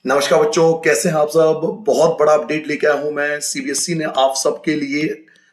नमस्कार बच्चों, कैसे हैं आप सब। बहुत बड़ा अपडेट लेके आया हूं मैं। सीबीएसई ने आप सबके लिए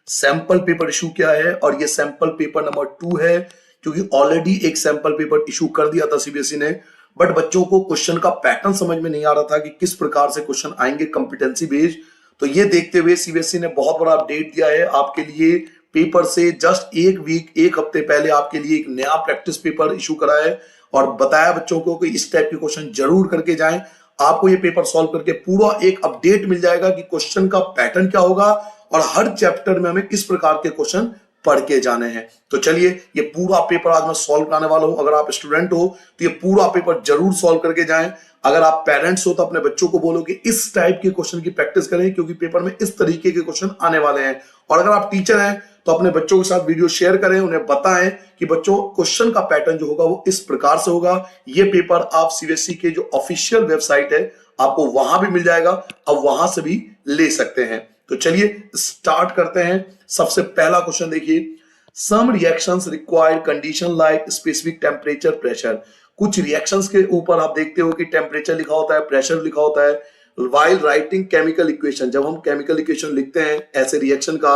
सैंपल पेपर इशू किया है और ये सैंपल पेपर नंबर 2 है, क्योंकि ऑलरेडी एक सैंपल पेपर इशू कर दिया था सीबीएसई ने। बट बच्चों को क्वेश्चन का पैटर्न समझ में नहीं आ रहा था कि किस प्रकार से क्वेश्चन आएंगे कॉम्पिटेंसी बेस्ड। तो ये देखते हुए सीबीएसई ने बहुत बड़ा अपडेट दिया है आपके लिए। पेपर से जस्ट एक हफ्ते पहले आपके लिए एक नया प्रैक्टिस पेपर इशू करा है और बताया बच्चों को कि इस टाइप के क्वेश्चन जरूर करके जाएं। आपको ये पेपर सॉल्व करके पूरा एक अपडेट मिल जाएगा कि क्वेश्चन का पैटर्न क्या होगा और हर चैप्टर में हमें किस प्रकार के क्वेश्चन पढ़ के जाने हैं। तो चलिए, ये पूरा पेपर आज मैं सॉल्व कराने वाला हूं। अगर आप स्टूडेंट हो तो ये पूरा पेपर जरूर सॉल्व करके जाएं। अगर आप पेरेंट्स हो तो अपने बच्चों को बोलो कि इस टाइप के क्वेश्चन की प्रैक्टिस करें, क्योंकि पेपर में इस तरीके के क्वेश्चन आने वाले हैं। और अगर आप टीचर हैं तो अपने बच्चों के साथ वीडियो शेयर करें, उन्हें बताएं कि बच्चों क्वेश्चन का पैटर्न जो होगा वो इस प्रकार से होगा। ये पेपर आप सीबीएसई के जो ऑफिशियल वेबसाइट है आपको वहां भी मिल जाएगा, अब वहां से भी ले सकते हैं। तो चलिए स्टार्ट करते हैं। सबसे पहला क्वेश्चन देखिए, some reactions require condition like specific temperature pressure. कुछ रिएक्शंस के ऊपर आप देखते हो कि टेम्परेचर लिखा होता है, प्रेशर लिखा होता है। वाइल राइटिंग केमिकल इक्वेशन, जब हम केमिकल इक्वेशन लिखते हैं ऐसे रिएक्शन का,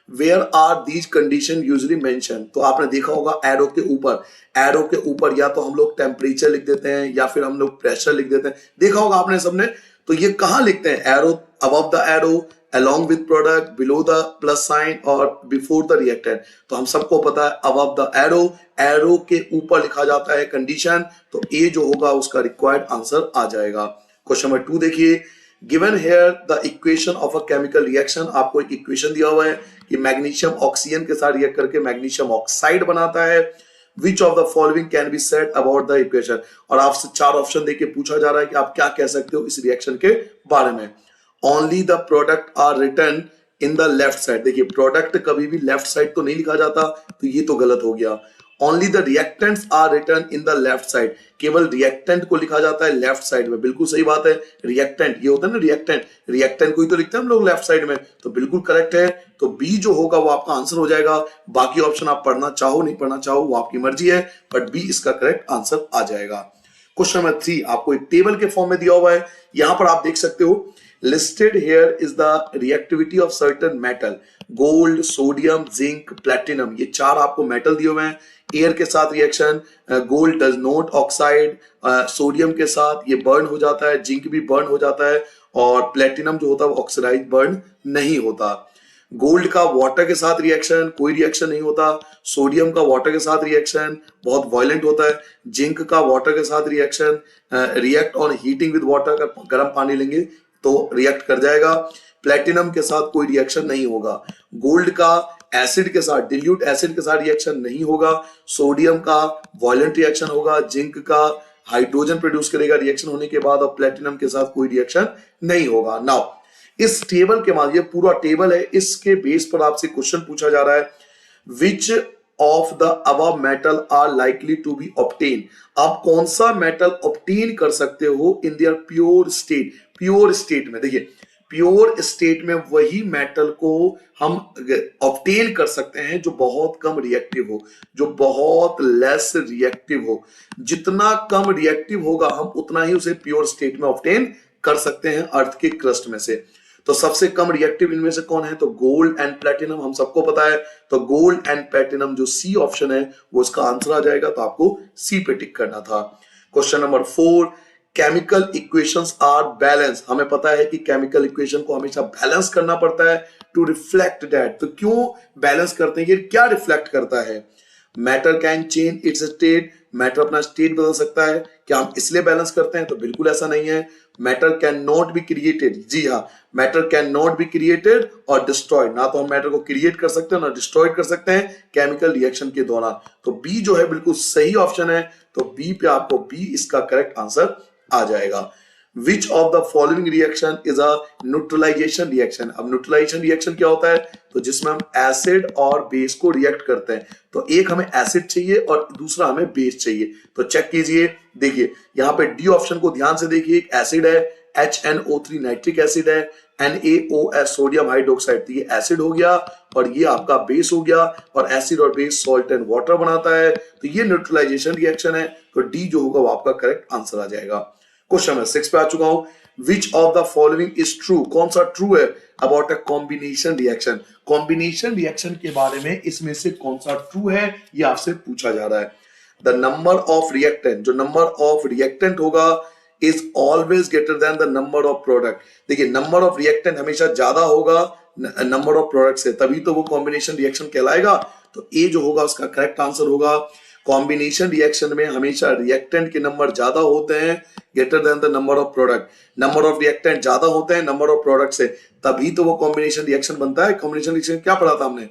where are these condition usually mention. तो आपने देखा होगा एरो के ऊपर या तो हम लोग टेम्परेचर लिख देते हैं या फिर हम लोग प्रेशर लिख देते हैं। देखा होगा आपने सबने। तो ये कहां लिखते हैं? Arrow, above the arrow, along with product, below the plus sign और before the reactant। तो हम सबको पता है above the arrow, एरो के ऊपर लिखा जाता है कंडीशन। तो ए जो होगा उसका रिक्वायर्ड आंसर आ जाएगा। क्वेश्चन नंबर 2 देखिए, given here the equation of a chemical reaction. आपको एक इक्वेशन दिया हुआ है कि मैग्नीशियम ऑक्सीजन के साथ रिएक्ट करके मैग्नीशियम ऑक्साइड बनाता है। Which of the following can be said about the equation. और आपसे 4 ऑप्शन देके पूछा जा रहा है कि आप क्या कह सकते हो इस रिएक्शन के बारे में। Only the product are return in the left side. देखिए, प्रोडक्ट कभी भी लेफ्ट साइड तो नहीं लिखा जाता, तो ये तो गलत हो गया। Only the reactants are return in the left side, केवल रिएक्टेंट को लिखा जाता है लेफ्ट साइड में। बिल्कुल सही बात है। रिएक्टेंट ये होता है ना, रिएक्टेंट को ही तो लिखते हैं हम लोग लेफ्ट साइड में, तो बिल्कुल करेक्ट है। तो बी जो होगा वो आपका आंसर हो जाएगा। बाकी ऑप्शन आप पढ़ना चाहो नहीं पढ़ना चाहो वो आपकी मर्जी है, बट बी इसका करेक्ट आंसर आ जाएगा। क्वेश्चन नंबर 3 आपको एक टेबल के फॉर्म में दिया हुआ है। यहां पर आप देख सकते हो, listed here is the reactivity of certain metal, gold, sodium, zinc, platinum। ये 4 आपको मेटल दिए हुए हैं। एयर के साथ reaction, gold does not oxide, sodium के साथ ये बर्न हो जाता है, जिंक भी बर्न हो जाता है, और प्लेटिनम जो होता है वो ऑक्सीडाइज बर्न नहीं होता। गोल्ड का वाटर के साथ रिएक्शन, कोई रिएक्शन नहीं होता। सोडियम का वाटर के साथ रिएक्शन बहुत वायलेंट होता है। जिंक का वाटर के साथ reaction, react on heating with water, अगर गर्म पानी लेंगे तो रिएक्ट कर जाएगा। प्लेटिनम के साथ कोई रिएक्शन नहीं होगा। गोल्ड का एसिड के साथ, डिल्यूट एसिड के साथ रिएक्शन नहीं होगा। सोडियम का वायलेंट रिएक्शन होगा। जिंक का हाइड्रोजन प्रोड्यूस करेगा रिएक्शन होने के बाद, और प्लेटिनम के साथ कोई रिएक्शन नहीं होगा। नाउ इस टेबल के बाद, ये पूरा टेबल है, इसके बेस पर आपसे क्वेश्चन पूछा जा रहा है, which of the above metal are likely to be obtain. आप कौन सा मेटल ऑब्टेन कर सकते हो in their pure state. Pure state में देखिए, प्योर स्टेट में वही मेटल को हम ऑब्टेन कर सकते हैं जो बहुत कम रिएक्टिव हो, जो बहुत लेस रिएक्टिव हो। जितना कम रिएक्टिव होगा हम उतना ही उसे प्योर स्टेट में ऑब्टेन कर सकते हैं अर्थ के क्रस्ट में से। तो सबसे कम रिएक्टिव इनमें से कौन है? तो गोल्ड एंड प्लेटिनम, हम सबको पता है। तो गोल्ड एंड प्लेटिनम जो सी ऑप्शन है वो इसका आंसर आ जाएगा। तो आपको सी पे टिक करना था। Question number 4, chemical equations are balance. हमें पता है कि केमिकल इक्वेशन को हमेशा बैलेंस करना पड़ता है टू रिफ्लेक्ट दैट। तो क्यों बैलेंस करते हैं? ये क्या रिफ्लेक्ट करता है? Matter can change it's state, matter अपना स्टेट बदल सकता है। क्या हम इसलिए बैलेंस करते हैं? तो बिल्कुल ऐसा नहीं है। Matter can not be created, जी हाँ, matter can not be created और डिस्ट्रॉयड। ना तो हम मैटर को क्रिएट कर सकते हैं ना डिस्ट्रॉयड कर सकते हैं केमिकल रिएक्शन के दौरान। तो बी जो है बिल्कुल सही ऑप्शन है। तो बी पे आपको बी इसका करेक्ट आंसर आ जाएगा। Which of the following reaction is a neutralisation reaction. अब न्यूट्रलाइजेशन रिएक्शन क्या होता है? तो जिसमें हम एसिड और बेस को रिएक्ट करते हैं। तो एक हमें एसिड चाहिए और दूसरा हमें बेस चाहिए। तो चेक कीजिए, देखिए यहां पे डी ऑप्शन को ध्यान से देखिए। एक एसिड है, HNO3 नाइट्रिक एसिड है, NaOH सोडियम हाइड्रोक्साइड, तो ये एसिड हो गया और ये आपका बेस हो गया। और एसिड और बेस सॉल्ट एंड वाटर बनाता है। तो ये न्यूट्रलाइजेशन रिएक्शन है। तो डी जो होगा वो आपका करेक्ट आंसर आ जाएगा। क्वेश्चन नंबर 6 पे आ चुका हूं। विच of the following is true, कौन सा ट्रू है about a combination reaction. Combination reaction के बारे में इसमें से कौन सा ट्रू है ये आपसे पूछा जा रहा है। द नंबर ऑफ रिएक्टेंट, जो नंबर ऑफ रिएक्टेंट होगा is always greater than the number of product. देखिए नंबर ऑफ रिएक्टेंट हमेशा ज्यादा होगा नंबर ऑफ प्रोडक्ट से, तभी तो वो कॉम्बिनेशन रिएक्शन कहलाएगा। तो ए जो होगा उसका करेक्ट आंसर होगा। कॉम्बिनेशन रिएक्शन में हमेशा रिएक्टेंट के नंबर ज्यादा होते हैं greater than the number of product. Number of reactant ज्यादा होते हैं नंबर ऑफ प्रोडक्ट से, तभी तो वो कॉम्बिनेशन रिएक्शन बनता है। कॉम्बिनेशन रिएक्शन क्या पढ़ा था हमने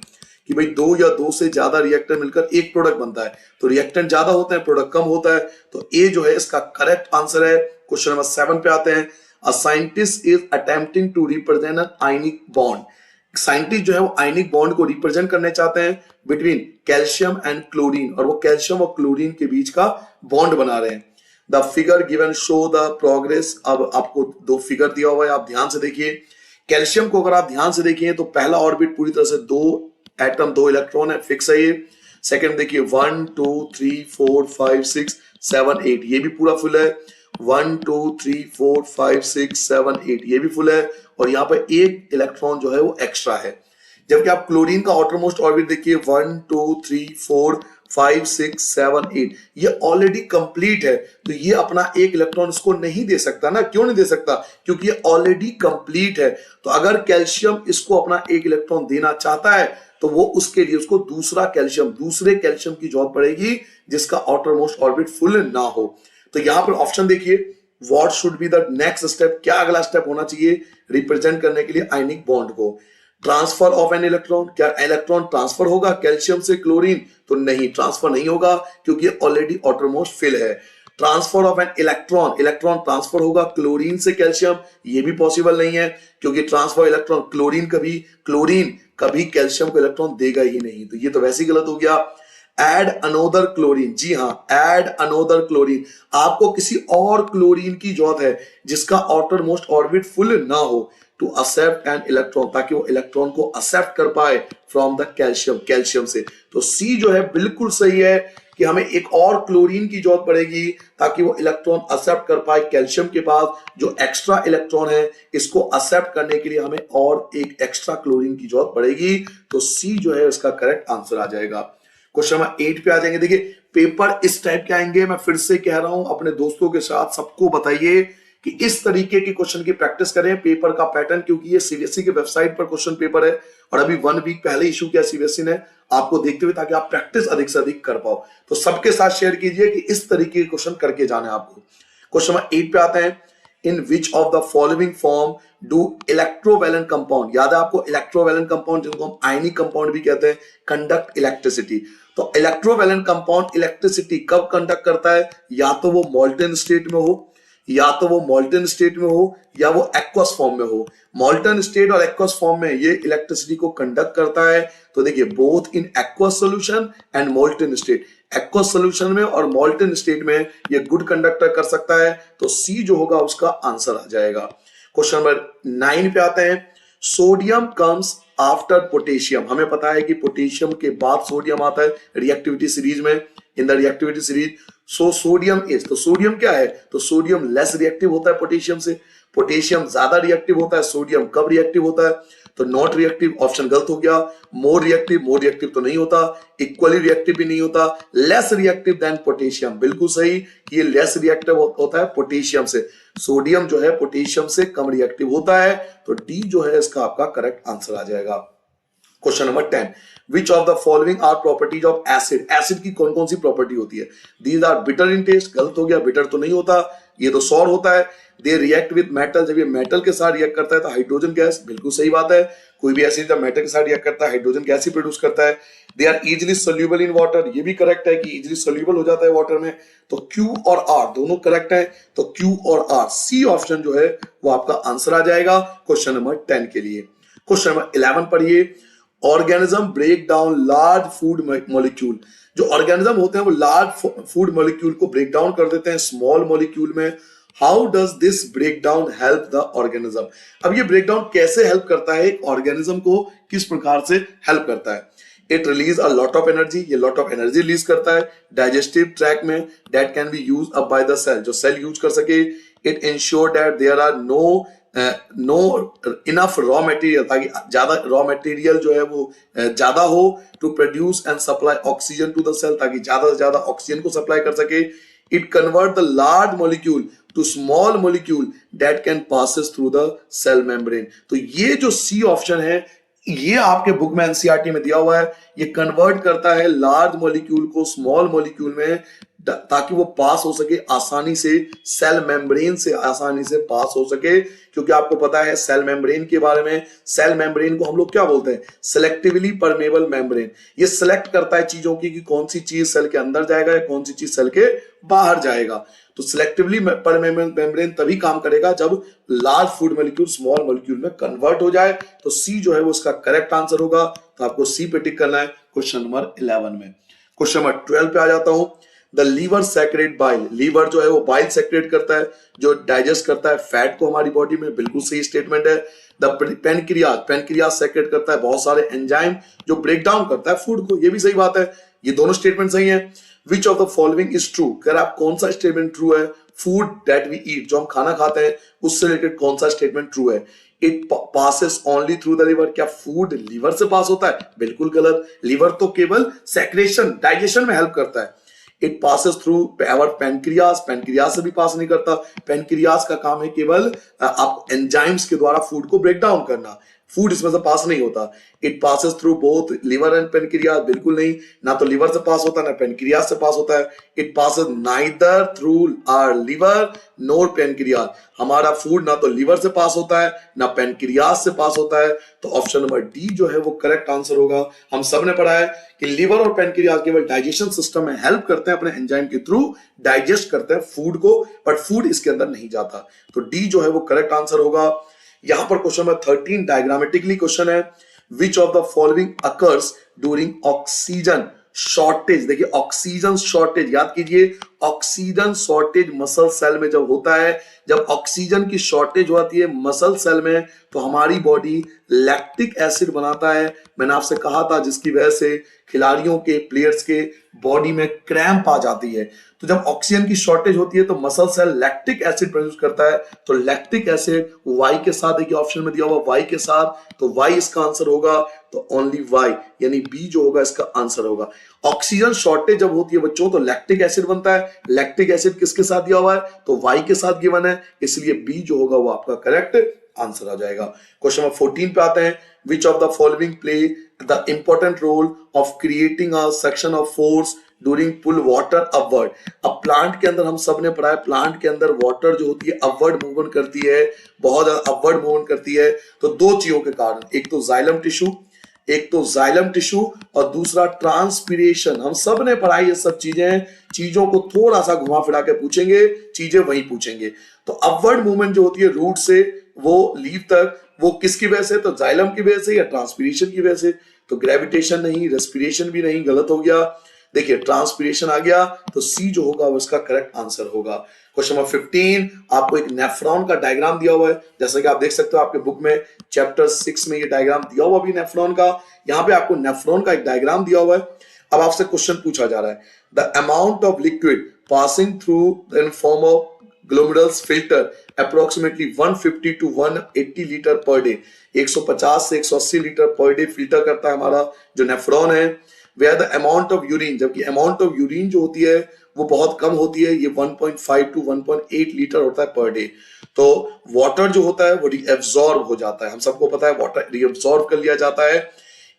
कि भाई दो या दो से ज्यादा रिएक्टर मिलकर एक प्रोडक्ट बनता है, तो रिएक्टेंट ज्यादा होते हैं प्रोडक्ट कम होता है। तो ए जो है इसका करेक्ट आंसर है। क्वेश्चन नंबर 7 पे आते हैं। A scientist is attempting to represent an ionic bond. Scientist जो है वो आयनिक बॉन्ड को रिप्रेजेंट करने चाहते हैं बिटवीन कैल्शियम एंड क्लोरीन, और वो कैल्शियम और क्लोरीन के बीच का बॉन्ड बना रहे हैं। The figure given show the progress. अब आपको दो फिगर दिया हुआ है, आप ध्यान से देखिए। कैल्शियम को अगर आप ध्यान से देखिए तो पहला ऑर्बिट पूरी तरह से दो एटम दो इलेक्ट्रॉन है, फिक्स है ये। सेकंड देखिए 1 2 3 4 5 6 7 8, ये भी पूरा फुल है। 1 2 3 4 5 6 7 8, ये भी फुल है। और यहाँ पर एक इलेक्ट्रॉन जो है वो एक्स्ट्रा है। जबकि आप क्लोरीन का आउटरमोस्ट ऑर्बिट देखिए 1 2 3 4 5 6 7 8, ये ऑलरेडी कंप्लीट है। तो ये अपना एक इलेक्ट्रॉन इसको नहीं दे सकता ना। क्यों नहीं दे सकता? क्योंकि ये ऑलरेडी कंप्लीट है। तो अगर कैल्शियम इसको अपना एक इलेक्ट्रॉन देना चाहता है तो वो उसके लिए उसको दूसरे कैल्शियम की जरूरत पड़ेगी जिसका आउटरमोस्ट ऑर्बिट फुल ना हो। तो यहां पर ऑप्शन देखिए, what should be the next step, क्या अगला स्टेप होना चाहिए रिप्रेजेंट करने के लिए आयनिक बॉन्ड को। ट्रांसफर ऑफ एन इलेक्ट्रॉन, क्या इलेक्ट्रॉन ट्रांसफर होगा कैल्शियम से क्लोरीन? तो नहीं, ट्रांसफर नहीं होगा क्योंकि ऑलरेडी आउटरमोस्ट फिल है। Transfer of an electron, electron transfer होगा क्लोरीन से कैल्शियम, ये भी पॉसिबल नहीं है क्योंकि ट्रांसफर इलेक्ट्रॉन क्लोरीन कभी कैल्शियम को इलेक्ट्रॉन देगा ही नहीं। तो ये तो वैसे ही गलत हो गया। एड अनोदर क्लोरीन, जी हां, एड अनोदर क्लोरीन, आपको किसी और क्लोरीन की जरूरत है जिसका आउटर मोस्ट ऑर्बिट फुल ना हो टू एक्सेप्ट एन इलेक्ट्रॉन, ताकि वो इलेक्ट्रॉन को एक्सेप्ट कर पाए फ्रॉम द कैल्शियम से। तो सी जो है बिल्कुल सही है कि हमें एक और क्लोरीन की जरूरत पड़ेगी ताकि वो इलेक्ट्रॉन एक्सेप्ट कर पाए कैल्शियम के पास जो एक्स्ट्रा इलेक्ट्रॉन है, इसको एक्सेप्ट करने के लिए हमें और एक एक्स्ट्रा क्लोरीन की जरूरत पड़ेगी। तो सी जो है इसका करेक्ट आंसर आ जाएगा। क्वेश्चन नंबर 8 पे आ जाएंगे। देखिए पेपर इस टाइप के आएंगे, मैं फिर से कह रहा हूं अपने दोस्तों के साथ सबको बताइए कि इस तरीके के क्वेश्चन की प्रैक्टिस करें। पेपर का पैटर्न, क्योंकि ये सीबीएसई के वेबसाइट पर क्वेश्चन पेपर है और अभी 1 वीक पहले इशू किया सीबीएसई ने आपको देखते हुए, ताकि आप प्रैक्टिस अधिक से अधिक कर पाओ। तो सबके साथ शेयर कीजिए कि इस तरीके के क्वेश्चन करके जाना है आपको। क्वेश्चन नंबर 8 पे आते हैं। In which of the following form do electrovalent compound, याद है आपको इलेक्ट्रोवैलेंट कंपाउंड जिनको हम आयनिक कंपाउंड भी कहते हैं, कंडक्ट इलेक्ट्रिसिटी। तो इलेक्ट्रोवैलेंट कंपाउंड इलेक्ट्रिसिटी कब कंडक्ट करता है? या तो वो मॉल्टन स्टेट में हो, या वो एक्वस फॉर्म में हो। मॉल्टन स्टेट और एक्वस फॉर्म में ये इलेक्ट्रिसिटी को कंडक्ट करता है। तो देखिए both in aqueous solution and मॉल्टन state, aqueous solution में और मॉल्टन स्टेट में ये गुड कंडक्टर कर सकता है। तो सी जो होगा उसका आंसर आ जाएगा। क्वेश्चन नंबर 9 पे आते हैं। सोडियम कम्स आफ्टर पोटेशियम, हमें पता है कि पोटेशियम के बाद सोडियम आता है रिएक्टिविटी सीरीज में, in the reactivity series. So sodium is, तो सोडियम क्या है? तो सोडियम लेस रिएक्टिव होता है पोटेशियम से, पोटेशियम ज्यादा रिएक्टिव होता है। सोडियम कब रिएक्टिव होता है? तो नॉट रिएक्टिव, ऑप्शन गलत हो गया। मोर रिएक्टिव तो नहीं होता, इक्वली रिएक्टिव भी नहीं होता। लेस रिएक्टिव देन पोटेशियम, बिल्कुल सही कि ये लेस रिएक्टिव होता है पोटेशियम से। सोडियम जो है पोटेशियम से कम रिएक्टिव होता है। तो डी जो है इसका आपका करेक्ट आंसर आ जाएगा। Question number 10। Which of the following are properties of acid, acid की कौन कौन सी प्रॉपर्टी होती है? These are bitter in taste, गलत हो गया, बिटर तो नहीं होता, ये तो सॉर होता है। दे रिएक्ट विद मेटल, जब ये मेटल के साथ रिएक्ट करता है तो हाइड्रोजन गैस, बिल्कुल सही बात है। कोई भी एसिड जब मेटल के साथ रिएक्ट करता है हाइड्रोजन गैस ही प्रोड्यूस करता है। They are easily soluble in water, ये भी करेक्ट है कि इजिली सोल्यूबल हो जाता है वाटर में। तो क्यू और आर दोनों करेक्ट है। तो क्यू और आर, सी ऑप्शन जो है वो आपका आंसर आ जाएगा क्वेश्चन नंबर 10 के लिए। क्वेश्चन नंबर 11 पढ़िए। Organism break down large food molecule, जो ऑर्गेनिज्म होते हैं वो लार्ज फूड मॉलिक्यूल को ब्रेक डाउन कर देते हैं स्मॉल मॉलिक्यूल में। How does this break down help the organism? अब ये ब्रेक डाउन कैसे हेल्प करता है, एक ऑर्गेनिज्म को किस प्रकार से हेल्प करता है? It release a lot of energy, ये लॉट ऑफ एनर्जी रिलीज करता है डाइजेस्टिव ट्रैक में, that can be use up by the cell, जो सेल यूज कर सके। It ensure that there are no enough raw material, ताकि ज्यादा raw material जो है वो ज्यादा हो, to produce and supply oxygen to the cell, ताकि ज्यादा से ज्यादा ऑक्सीजन को सप्लाई कर सके। It convert the large molecule to small molecule that can passes through the cell membrane. तो ये जो सी ऑप्शन है ये आपके बुक में एनसीईआरटी में दिया हुआ है, ये कन्वर्ट करता है लार्ज मॉलिक्यूल को स्मॉल मॉलिक्यूल में, ताकि वो पास हो सके आसानी से, सेल मेम्ब्रेन से आसानी से पास हो सके। क्योंकि आपको पता है सेल मेम्ब्रेन के बारे में, सेल मेम्ब्रेन को हम लोग क्या बोलते हैं, सिलेक्टिवली परमेबल मेम्ब्रेन। ये सिलेक्ट करता है चीजों की कि कौन सी चीज सेल के अंदर जाएगा या कौन सी चीज सेल के बाहर जाएगा। तो सिलेक्टिवली परमेबल मेम्ब्रेन तभी काम करेगा जब large food molecule small molecule में कन्वर्ट हो जाए। तो सी जो है वो उसका करेक्ट आंसर होगा। तो आपको सी पे टिक करना है क्वेश्चन नंबर 11 में। क्वेश्चन नंबर 12 पे आ जाता हूं। The liver secrete bile, liver जो है वो बाइल सेक्रेट करता है जो डाइजेस्ट करता है फैट को हमारी बॉडी में, बिल्कुल सही स्टेटमेंट है। द पेनक्रियाज, पेनक्रियाज सेक्रेट करता है बहुत सारे एंजाइम जो ब्रेक डाउन करता है फूड को, ये भी सही बात है, ये दोनों स्टेटमेंट सही है। Which of the following is true, अगर आप कौन सा स्टेटमेंट ट्रू है, फूड दैट वी ईट, जो हम खाना खाते हैं उससे रिलेटेड कौन सा स्टेटमेंट ट्रू है। It passes only through the liver, क्या फूड लिवर से पास होता है, बिल्कुल गलत, लिवर तो केवल सेक्रेशन डाइजेशन में हेल्प करता है। It passes through our pancreas, pancreas से भी पास नहीं करता, पेनक्रियाज का काम है केवल आप एंजाइम्स के द्वारा फूड को ब्रेक डाउन करना, फूड इसमें से पास नहीं होता। It passes through both liver and pancreas, बिल्कुल नहीं, ना तो लिवर से पास होता है ना पेनक्रियाज से पास होता है। It passes neither through our liver nor pancreas, हमारा फूड ना तो लिवर से पास होता है ना पेनक्रियाज से पास होता है। तो ऑप्शन नंबर डी जो है वो करेक्ट आंसर होगा। हम सब ने पढ़ा है कि लिवर और पेनक्रियाज केवल डाइजेशन सिस्टम में हेल्प करते हैं, अपने एंजाइम के थ्रू डाइजेस्ट करते हैं फूड को, बट फूड इसके अंदर नहीं जाता। तो डी जो है वो करेक्ट आंसर होगा। यहां पर क्वेश्चन नंबर 13 डायग्रामेटिकली क्वेश्चन है। Which of the following occurs during oxygen shortage, देखिए ऑक्सीजन शॉर्टेज, याद कीजिए ऑक्सीजन शॉर्टेज मसल सेल में जब होता है, जब ऑक्सीजन की शॉर्टेज होती है मसल सेल में, तो हमारी बॉडी लैक्टिक एसिड बनाता है। मैंने आपसे कहा था जिसकी वजह से खिलाड़ियों के, प्लेयर्स के बॉडी में क्रैम्प आ जाती है। तो जब ऑक्सीजन की शॉर्टेज होती है तो muscle cell lactic acid produce करता है। तो लैक्टिक एसिड वाई के साथ, देखिए ऑप्शन में दिया हुआ वाई के साथ, तो वाई इसका आंसर होगा। तो ओनली वाई यानी बी जो होगा इसका आंसर होगा। ऑक्सीजन शॉर्टेज जब होती है बच्चों तो लैक्टिक एसिड बनता है, लैक्टिक एसिड किसके साथ दिया हुआ है, तो वाई के साथ गिवन है, इसलिए बी जो होगा वो आपका करेक्ट आंसर आ जाएगा। क्वेश्चन नंबर 14 पे आते हैं। Which of the following play the important role of creating a suction of force during pull water upward. अब प्लांट के अंदर हम सब ने पढ़ा है, प्लांट के अंदर वाटर जो होती है अपवर्ड मूवमेंट करती है, बहुत ज्यादा अपवर्ड मूवमेंट करती है। तो दो चीजों के कारण, एक तो जाइलम टिश्यू और दूसरा ट्रांसपीरेशन। हम सब ने पढ़ाई ये सब चीजें, चीजों को थोड़ा सा घुमा फिरा के पूछेंगे, चीजें वही पूछेंगे। तो अपवर्ड मूवमेंट जो होती है रूट से वो लीफ तक, वो किसकी वजह से, तो जाइलम की वजह से या ट्रांसपीरेशन की वजह से। तो ग्रेविटेशन नहीं, रेस्पिरेशन भी नहीं, गलत हो गया। देखिए ट्रांसपीरेशन आ गया, तो सी जो होगा वो इसका करेक्ट आंसर होगा। क्वेश्चन नंबर 15 आपको एक नेफ्रॉन का डायग्राम दिया हुआ है, जैसा कि आप देख सकते हो आपके बुक में चैप्टर 6 में ये डायग्राम दिया हुआ भी नेफ्रॉन का। यहाँ पे आपको नेफ्रॉन का एक डायग्राम दिया हुआ है। अब आपसे क्वेश्चन पूछा जा रहा है, the amount of liquid passing through in form of glomerulus filter approximately 150 to 180 litre per day, 150 से 180 लीटर पर डे फिल्टर करता है हमारा जो नेफ्रॉन है। Where the amount of urine, जबकि अमाउंट ऑफ यूरिन जो होती है वो बहुत कम होती है, ये 1.5 to 1.8 लीटर होता है पर डे। तो वाटर जो होता है वो रीएब्सॉर्ब हो जाता है, हम सबको पता है वाटर रीएब्सॉर्ब कर लिया जाता है।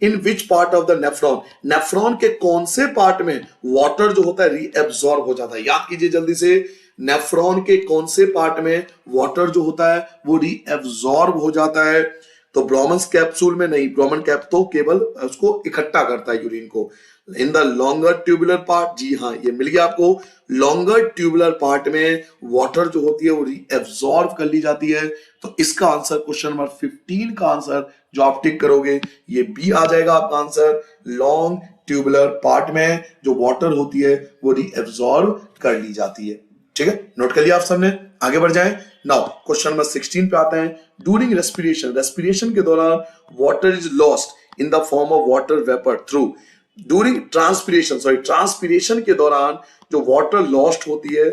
In which part of the nephron, nephron के कौन से पार्ट में वाटर जो होता है रीएब्सॉर्ब हो जाता है, याद कीजिए जल्दी से, नेफ्रॉन के कौन से पार्ट में वाटर जो होता है वो रीएब्सॉर्ब हो जाता है। तो ब्रोमन्स कैप्सूल में नहीं, ब्रोमन कैप तो केवल उसको इकट्ठा करता है यूरिन को। In the longer tubular part, जी हाँ ये मिल गया आपको, लॉन्गर ट्यूबुलर पार्ट में वाटर जो होती है वो रीएब्सॉर्ब कर ली जाती है। तो इसका आंसर क्वेश्चन नंबर 15 का आंसर जो आप टिक करोगे ये बी आ जाएगा आपका आंसर। लॉन्ग ट्यूबुलर पार्ट में जो वाटर होती है वो रीएब्सॉर्ब कर ली जाती है। ठीक है, नोट कर लिया आप सबने, आगे बढ़ जाएं। नाउ क्वेश्चन नंबर 16 पे आते हैं। ड्यूरिंग रेस्पिरेशन, रेस्पिरेशन के दौरान water is lost in the form of water vapour through, during transpiration, sorry transpiration के दौरान जो वाटर लॉस्ट होती है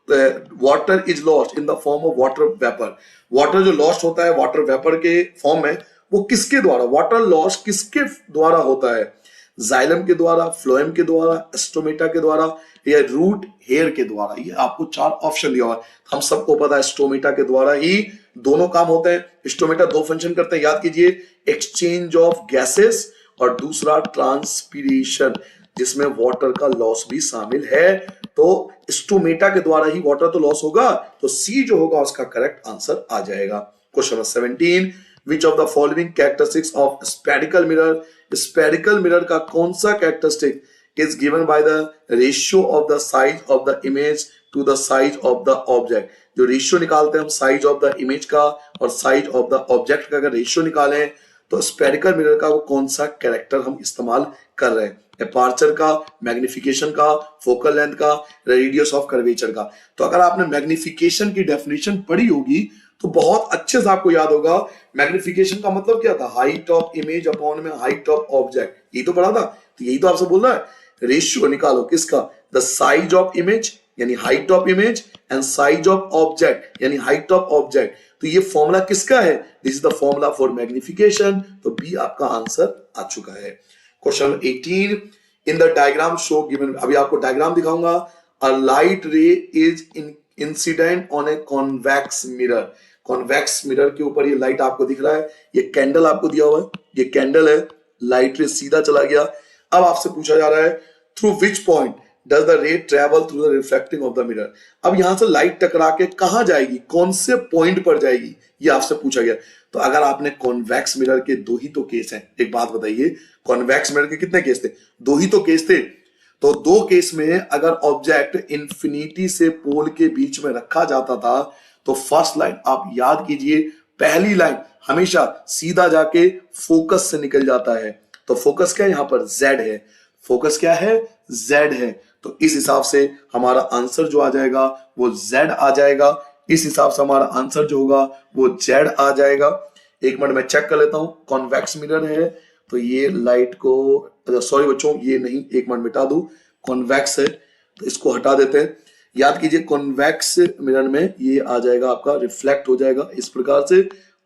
water is lost in the form of water vapour. Water जो लॉस्ट होता है वाटर वेपर के फॉर्म में, वो किसके द्वारा, वाटर लॉस किसके द्वारा होता है, जाइलम के द्वारा, फ्लोएम के द्वारा, स्टोमेटा के द्वारा या रूट हेयर के द्वारा। ये आपको 4 ऑप्शन दिया हुआ है, हम सबको पता है स्टोमेटा के द्वारा ही दोनों काम होते हैं। स्टोमेटा 2 फंक्शन करते हैं, याद कीजिए, एक्सचेंज ऑफ गैसेस और दूसरा ट्रांसपीरेशन, जिसमें वाटर का लॉस भी शामिल है। तो स्टोमेटा के द्वारा ही वाटर तो लॉस होगा, तो सी जो होगा उसका करेक्ट आंसर आ जाएगा। Question number 17, which of the following characteristics of spherical mirror, spherical mirror का कौन सा characteristic is given by the ratio of the size of the image to the size of the object। जो ratio निकालते हैं हम size of the image का और size of the object का, अगर रेशियो निकालें तो स्फेरिकल मिरर का वो कौन सा कैरेक्टर हम इस्तेमाल कर रहे हैं, एपर्चर का, मैग्निफिकेशन का, फोकल लेंथ का, रेडियस ऑफ कर्वेचर का। तो अगर आपने मैग्निफिकेशन की डेफिनेशन पढ़ी होगी तो बहुत अच्छे से आपको याद होगा। मैग्निफिकेशन का मतलब क्या था, हाइट ऑफ इमेज अपॉन में हाइट ऑफ ऑब्जेक्ट, यही तो पढ़ा था। तो यही तो आपसे बोल रहा है, रेशियो निकालो किसका, द साइज ऑफ इमेज यानी height of image and size of object यानी हाइट ऑफ ऑब्जेक्ट। तो ये फॉर्मूला किसका है, this is the formula for magnification. तो बी आपका आंसर आ चुका है। Question 18, in the diagram show given, अभी आपको डायग्राम दिखाऊंगा। A light ray is incident on a convex mirror. Convex mirror के ऊपर ये लाइट आपको दिख रहा है, ये कैंडल आपको दिया हुआ है, ये कैंडल है, लाइट रे सीधा चला गया। अब आपसे पूछा जा रहा है through which point does the रे travel through the reflecting of the mirror. अब यहां से लाइट टकरा के कहां जाएगी, कौन से पॉइंट पर जाएगी, ये आपसे पूछा गया। तो अगर आपने कॉन्वेक्स मिरर के 2 ही तो केस हैं, एक बात बताइए, कॉन्वेक्स मिरर के कितने केस थे, 2 ही तो केस थे। तो 2 केस में अगर ऑब्जेक्ट इंफिनिटी से पोल के बीच में रखा जाता था तो फर्स्ट लाइन आप याद कीजिए, पहली लाइन हमेशा सीधा जाके फोकस से निकल जाता है। तो फोकस क्या है यहां पर, Z है, फोकस क्या है, Z है। तो इस हिसाब से हमारा आंसर जो आ जाएगा वो Z आ जाएगा। इस हिसाब से हमारा आंसर जो होगा वो Z आ जाएगा। एक मिनट में चेक कर लेता हूं, कॉन्वेक्स मिरर है तो ये लाइट को, सॉरी बच्चों ये नहीं, एक मिनट मिटा दूं, कॉन्वेक्स है तो इसको हटा देते हैं। याद कीजिए कॉन्वेक्स मिरर में ये आ जाएगा आपका, रिफ्लेक्ट हो जाएगा इस प्रकार से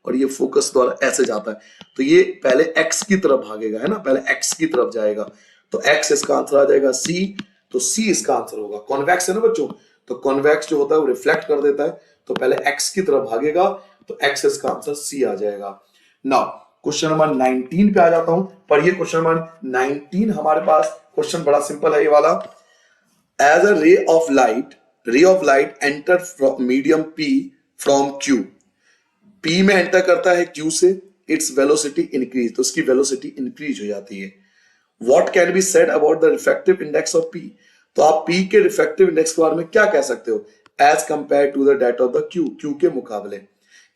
और ये फोकस द्वारा ऐसे जाता है। तो ये पहले एक्स की तरफ भागेगा, है ना, पहले एक्स की तरफ जाएगा। तो एक्स इसका आंसर आ जाएगा सी, तो सी इसका आंसर होगा। कॉन्वेक्स है ना बच्चों, तो कॉन्वेक्स जो होता है वो रिफ्लेक्ट कर देता है, तो पहले एक्स की तरफ भागेगा, तो एक्स इसका आंसर सी आ जाएगा। नाउ क्वेश्चन नंबर 19 पे आ जाता हूं, पढ़िए क्वेश्चन नंबर 19। हमारे पास क्वेश्चन बड़ा सिंपल है ये वाला। As a ray of light enter from medium P from Q, P में एंटर करता है क्यू से, इट्स वेलोसिटी इंक्रीज, तो उसकी वेलोसिटी इंक्रीज हो जाती है। What can be said about the refractive index of P, तो आप पी के रिफ्रैक्टिव इंडेक्स के बारे में क्या कह सकते हो, as compare to the date of the Q, Q के मुकाबले।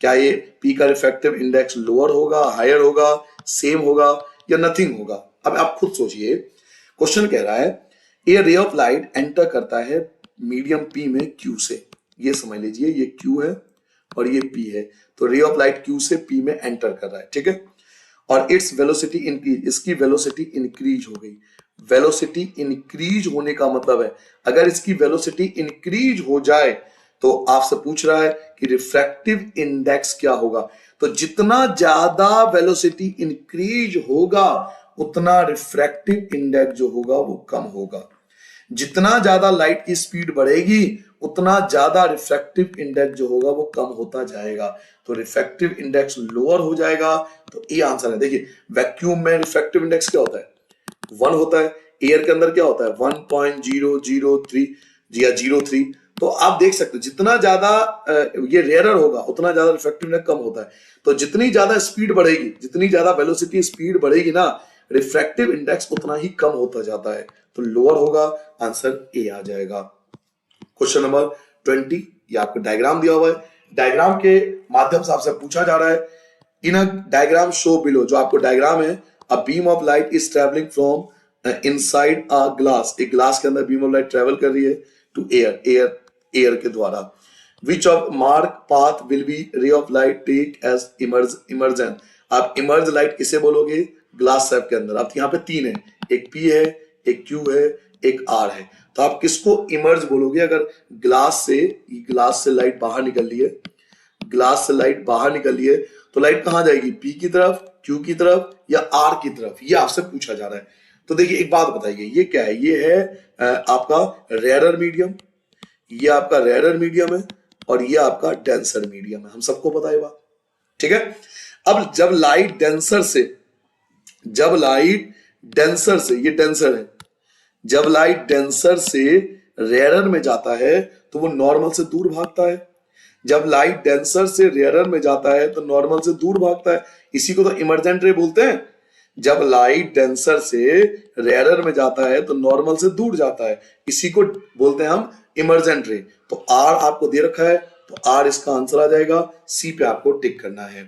क्या ये पी का रिफ्रैक्टिव इंडेक्स लोअर होगा, हायर होगा, सेम होगा या नथिंग होगा। अब आप खुद सोचिए, क्वेश्चन कह रहा है ए रे ऑफ लाइट एंटर करता है मीडियम पी में क्यू से, ये समझ लीजिए ये क्यू है और ये पी है, तो रे ऑफ लाइट क्यू से पी में एंटर कर रहा है, ठीक है, और इट्स वेलोसिटी इंक्रीज, इसकी वेलोसिटी इंक्रीज हो गई। वेलोसिटी इंक्रीज होने का मतलब है अगर इसकी वेलोसिटी इंक्रीज हो जाए तो आपसे पूछ रहा है कि रिफ्रैक्टिव इंडेक्स क्या होगा। तो जितना ज्यादा वेलोसिटी इंक्रीज होगा उतना रिफ्रैक्टिव इंडेक्स जो होगा वो कम होगा। जितना ज्यादा लाइट की स्पीड बढ़ेगी उतना ज्यादा रिफ्रैक्टिव इंडेक्स जो होगा वो कम होता जाएगा, तो रिफ्रैक्टिव इंडेक्स लोअर हो जाएगा। तो ये आंसर है। देखिए वैक्यूम में रिफ्रैक्टिव इंडेक्स क्या होता है, 1 होता है, एयर के अंदर क्या होता है 1.003 या 03। तो आप देख सकते हो जितना ज्यादा ये रेयरर होगा उतना ज्यादा रिफ्रैक्टिव इंडेक्स कम होता है। तो जितनी ज्यादा स्पीड बढ़ेगी, जितनी ज्यादा वेलोसिटी स्पीड बढ़ेगी ना, रिफ्रैक्टिव इंडेक्स उतना ही कम होता जाता है, तो लोअर होगा, आंसर ए आ जाएगा। क्वेश्चन नंबर 20, ये आपको डायग्राम दिया हुआ है, डायग्राम के माध्यम से आपसे पूछा जा रहा है इन अ डायग्राम शो बिलो, जो आपको डायग्राम है, अ beam of light is travelling from inside a glass, एक ग्लास के अंदर बीम ऑफ लाइट ट्रेवल कर रही है टू एयर के द्वारा। Which of mark path will be ray of light take as emergent, आप इमर्ज लाइट किसे बोलोगे, ग्लास सेप के अंदर। अब यहाँ पे 3 है, एक पी है, एक क्यू है, एक आर है। तो आप किसको इमर्ज बोलोगे? अगर ग्लास से लाइट बाहर निकल रही है, ग्लास से लाइट बाहर निकल रही है, तो लाइट कहां जाएगी? पी की तरफ, क्यू की तरफ या आर की तरफ? ये आपसे पूछा जा रहा है। तो देखिए एक बात बताइए, ये क्या है? ये है आपका रेयरर मीडियम, ये आपका रेयरर मीडियम है और ये आपका डेंसर मीडियम है। हम सबको पता है बात, ठीक है। अब जब लाइट डेंसर से, ये डेंसर है, जब लाइट डेंसर से रेयरर में जाता है तो वो नॉर्मल से दूर भागता है। जब लाइट डेंसर से रेयरर में जाता है तो नॉर्मल से दूर भागता है। इसी को तो इमर्जेंट रे बोलते हैं। जब लाइट डेंसर से रेयरर में जाता है तो नॉर्मल से दूर जाता है, इसी को बोलते हैं हम इमर्जेंट रे। तो आर आपको दे रखा है, तो आर इसका आंसर आ जाएगा। सी पे आपको टिक करना है।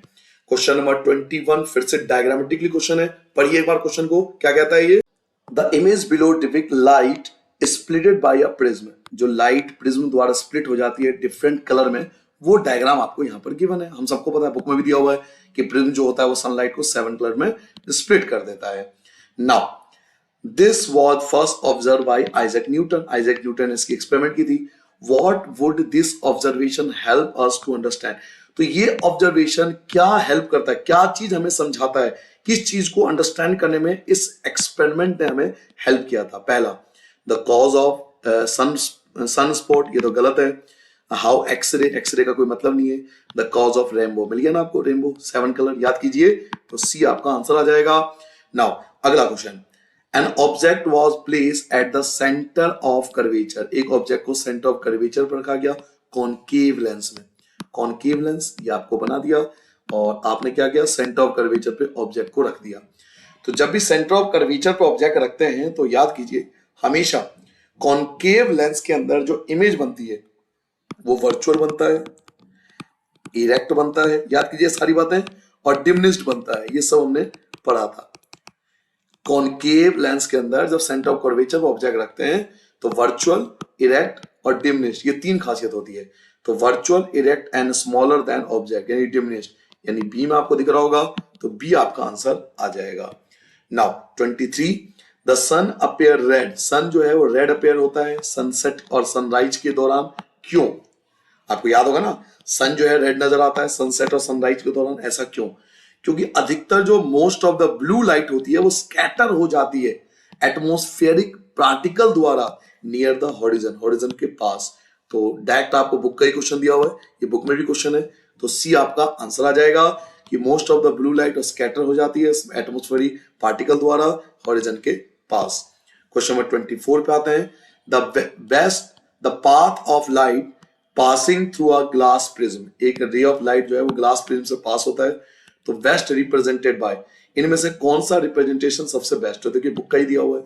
क्वेश्चन नंबर 21 फिर से डायग्रामेटिकली क्वेश्चन है, पढ़िए एक बार क्वेश्चन को। क्या कहता है ये? The image below depict light splitted by a prism. जो लाइट प्रिज्म द्वारा स्प्लिट हो जाती है डिफरेंट कलर में, वो डायग्राम आपको यहाँ पर गिवन है। हम सबको पता है, बुक में भी दिया हुआ है कि प्रिज्म जो होता है वो सनलाइट को 7 कलर में स्प्लिट कर देता है। Now this was first observe by Isaac Newton. Isaac Newton ने इसकी एक्सपेरिमेंट की थी। What would this observation help us to understand? तो ये ऑब्जर्वेशन क्या हेल्प करता है, क्या चीज हमें समझाता है, किस चीज को अंडरस्टैंड करने में इस एक्सपेरिमेंट ने हमें हेल्प किया था? पहला, the cause of sun spot, ये तो गलत है। हाउ एक्सरे, एक्सरे का कोई मतलब नहीं है। द कॉज ऑफ रेनबो, मिल गया ना आपको, रेनबो 7 कलर याद कीजिए, तो सी आपका आंसर आ जाएगा। नाउ अगला question, an object was place at the centre of curvature. एक ऑब्जेक्ट को सेंटर ऑफ कर्वेचर पर रखा गया कॉनकेव लेंस में। कॉनकेव लेंस ये आपको बना दिया और आपने क्या किया? सेंटर ऑफ कर्वेचर पे ऑब्जेक्ट को रख दिया। तो जब भी सेंटर ऑफ कर्वेचर पे ऑब्जेक्ट रखते हैं तो याद कीजिए, हमेशा कॉनकेव लेंस के अंदर जो इमेज बनती है वो वर्चुअल बनता है, इरेक्ट बनता है, याद कीजिए सारी बातें, और डिमिनिश्ड बनता है। ये सब हमने पढ़ा था। कॉनकेव लेंस के अंदर जब सेंटर ऑफ कर्वेचर पे ऑब्जेक्ट रखते हैं तो वर्चुअल, इरेक्ट और डिमिनिश्ड, ये 3 खासियत होती है। तो virtual, erect and smaller than object, यानी डिमिनिश्ड, यानी बी में आपको दिख रहा होगा, तो बी आपका आंसर आ जाएगा। Now 23, the sun appear red. Sun जो है वो रेड अपेयर होता है सनसेट और सनराइज के दौरान। क्यों? आपको याद होगा ना, सन जो है रेड नजर आता है सनसेट और सनराइज के दौरान। ऐसा क्यों? क्योंकि अधिकतर जो most of the blue light होती है वो स्कैटर हो जाती है एटमॉस्फेरिक पार्टिकल द्वारा नियर द हॉरिजन, हॉरिजन के पास। तो डायरेक्ट आपको बुक का ही क्वेश्चन दिया हुआ है, ये बुक में भी क्वेश्चन है, तो सी आपका आंसर आ जाएगा कि most of the blue light scatter हो जाती है एटमॉस्फेरिक पार्टिकल द्वारा हॉरिजन के पास। क्वेश्चन नंबर 24 पे आते हैं, the path of light passing through a glass prism. एक रे ऑफ लाइट जो है वो ग्लास प्रिज्म से पास होता है, तो बेस्ट रिप्रेजेंटेड बाय, इनमें से कौन सा रिप्रेजेंटेशन सबसे बेस्ट है? देखिए बुक का ही दिया हुआ है।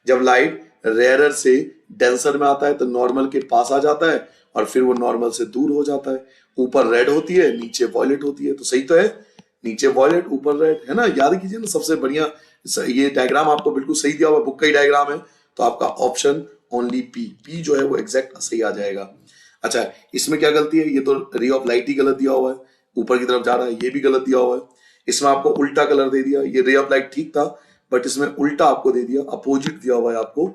जब लाइट रेयरर से डेंसर में आता है तो नॉर्मल के पास आ जाता है और फिर वो नॉर्मल से दूर हो जाता है। ऊपर रेड होती है, नीचे वॉयलेट होती है, तो सही तो है, नीचे वॉयलेट ऊपर रेड, है ना? याद कीजिए ना, सबसे बढ़िया ये डायग्राम आपको बिल्कुल सही दिया हुआ, बुक का ही डायग्राम है, तो आपका ऑप्शन ओनली पी जो है वो एग्जैक्ट सही आ जाएगा। अच्छा, इसमें क्या गलती है? ये तो रे ऑफ लाइट ही गलत दिया हुआ है, ऊपर की तरफ जा रहा है, ये भी गलत दिया हुआ है। इसमें आपको उल्टा कलर दे दिया, ये रे ऑफ लाइट ठीक था बट इसमें उल्टा आपको दे दिया, अपोजिट दिया हुआ है आपको,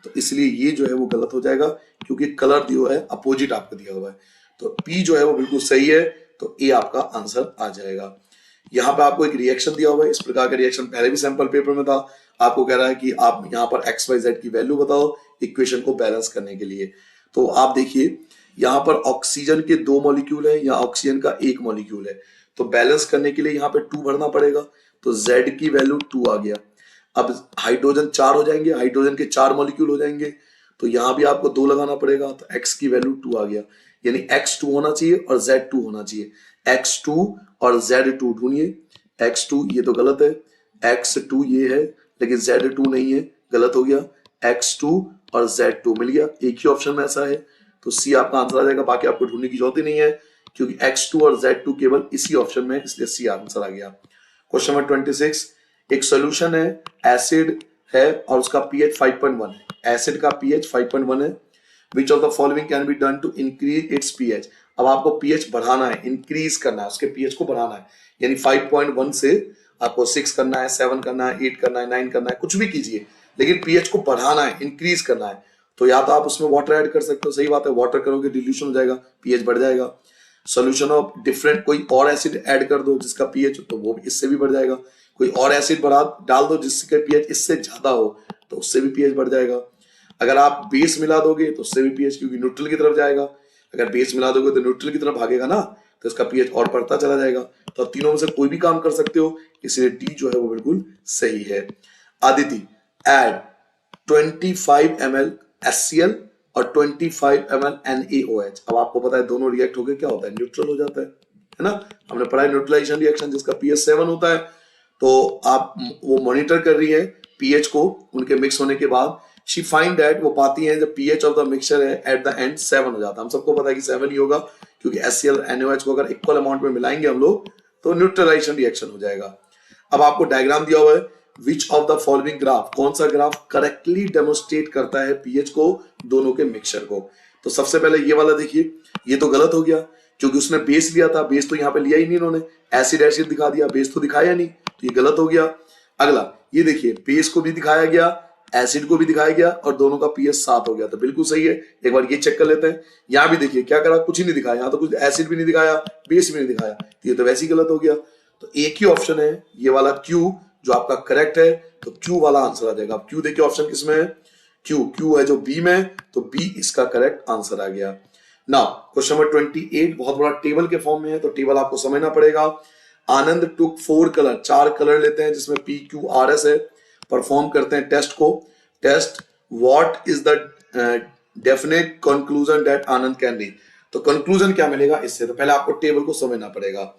तो इसलिए ये जो है वो गलत हो जाएगा क्योंकि कलर दिया हुआ है अपोजिट आपको दिया हुआ है। तो पी जो है वो बिल्कुल सही है, तो ए आपका आंसर आ जाएगा। यहाँ पे आपको एक रिएक्शन दिया हुआ है, इस प्रकार का रिएक्शन पहले भी सैंपल पेपर में था। आपको कह रहा है कि आप यहाँ पर एक्स वाई जेड की वैल्यू बताओ इक्वेशन को बैलेंस करने के लिए। तो आप देखिए यहाँ पर ऑक्सीजन के 2 मॉलिक्यूल है या ऑक्सीजन का 1 मॉलिक्यूल है, तो बैलेंस करने के लिए यहाँ पे 2 भरना पड़ेगा, तो Z की वैल्यू 2 आ गया। अब हाइड्रोजन 4 हो जाएंगे, हाइड्रोजन के 4 मॉलिक्यूल हो जाएंगे, तो यहाँ भी आपको 2 लगाना पड़ेगा, तो X की वैल्यू 2 आ गया, यानी X2 होना चाहिए और Z2 होना चाहिए। X2 और Z2 ढूंढिए, X2 ये तो गलत है, X2 ये है लेकिन Z2 नहीं है, गलत हो गया। X2 और Z2 मिल गया, एक ही ऑप्शन में ऐसा है, तो सी आपका आंसर आ जाएगा। बाकी आपको ढूंढने की जरूरत ही नहीं है क्योंकि X2 और Z2 केवल इसी ऑप्शन में, इसलिए सी आंसर आ गया। क्वेश्चन नंबर 26, एक सॉल्यूशन है, एसिड है और उसका पीएच 5.1 है। एसिड का पीएच 5.1 है। Which of the following can be done to increase its pH. अब आपको पीएच बढ़ाना है, इंक्रीज करना है, उसके पीएच को बढ़ाना है, यानी 5.1 से आपको 6 करना है, 7 करना है, 8 करना है, 9 करना है, कुछ भी कीजिए, लेकिन पीएच को बढ़ाना है, इंक्रीज करना है, तो या तो आप उसमें वाटर ऐड कर सकते हो, सही बात है, वाटर करोगे डिल्यूशन हो जाएगा, पीएच बढ़ जाएगा। सोल्यूशन ऑफ डिफरेंट कोई और एसिड ऐड कर दो जिसका पीएच, तो वो इससे भी बढ़ जाएगा। कोई और एसिड बढ़ा डाल दो जिसका पीएच इससे ज्यादा हो, तो उससे भी पीएच बढ़ जाएगा। अगर आप बेस मिला दोगे तो उससे भी पीएच, क्योंकि न्यूट्रल की तरफ जाएगा, अगर बेस मिला दोगे तो न्यूट्रल की तरफ भागेगा ना, तो इसका पीएच और बढ़ता चला जाएगा। तो आप तीनों में से कोई भी काम कर सकते हो, इसलिए डी जो है वो बिल्कुल सही है। आदिति, ऐड 25 ml HCl और 25 ml NaOH। अब आपको पता है दोनों रिएक्ट होकर क्या होता है, न्यूट्रल हो जाता है ना। हमने पढ़ा है न्यूट्रलाइजेशन रिएक्शन जिसका पीएच 7 होता है। तो आप वो मॉनिटर कर रही है पीएच को उनके मिक्स होने के बाद। शी फाइंड दैट, वो पाती है जब पीएच ऑफ द मिक्सचर है एट द एंड 7 हो जाता है। हम सबको पता है कि 7 ही होगा, क्योंकि HCl NaOH को अगर इक्वल अमाउंट में मिलाएंगे हम लोग तो न्यूट्रलाइजेशन रिएक्शन हो जाएगा। अब आपको डायग्राम दिया हुआ है, which of the following graph, कौन सा ग्राफ करेक्टली डेमोन्स्ट्रेट करता है पीएच को दोनों के मिक्सचर को। तो सबसे पहले ये वाला देखिए, ये तो गलत हो गया क्योंकि उसने बेस लिया था, बेस तो यहाँ पे लिया ही नहीं इन्होंने, एसिड एसिड दिखा दिया, बेस तो दिखाया नहीं, तो ये गलत हो गया। अगला ये देखिए, बेस को भी दिखाया गया, एसिड को भी दिखाया गया और दोनों का पीएच 7 हो गया, तो बिल्कुल सही है। एक बार ये चेक कर लेते हैं। यहाँ भी देखिए क्या करा, कुछ ही नहीं दिखाया, यहाँ तो कुछ एसिड भी नहीं दिखाया, बेस भी नहीं दिखाया, तो ये तो वैसे ही गलत हो गया। तो एक ही ऑप्शन है ये वाला क्यू जो आपका करेक्ट है, तो क्यू वाला आंसर आ जाएगा। क्यू देखिए ऑप्शन किसमें है, क्यू है जो बी में, तो बी इसका करेक्ट आंसर आ गया। नाउ क्वेश्चन नंबर 28 बहुत बड़ा टेबल के फॉर्म में है, तो टेबल आपको समझना पड़ेगा। आनंद टुक 4 कलर, 4 कलर लेते हैं जिसमें PQRS है। परफॉर्म करते हैं टेस्ट को। Test, what is the definite conclusion that Anand can reach. तो कंक्लूजन क्या मिलेगा इससे, तो पहले आपको टेबल को समझना पड़ेगा।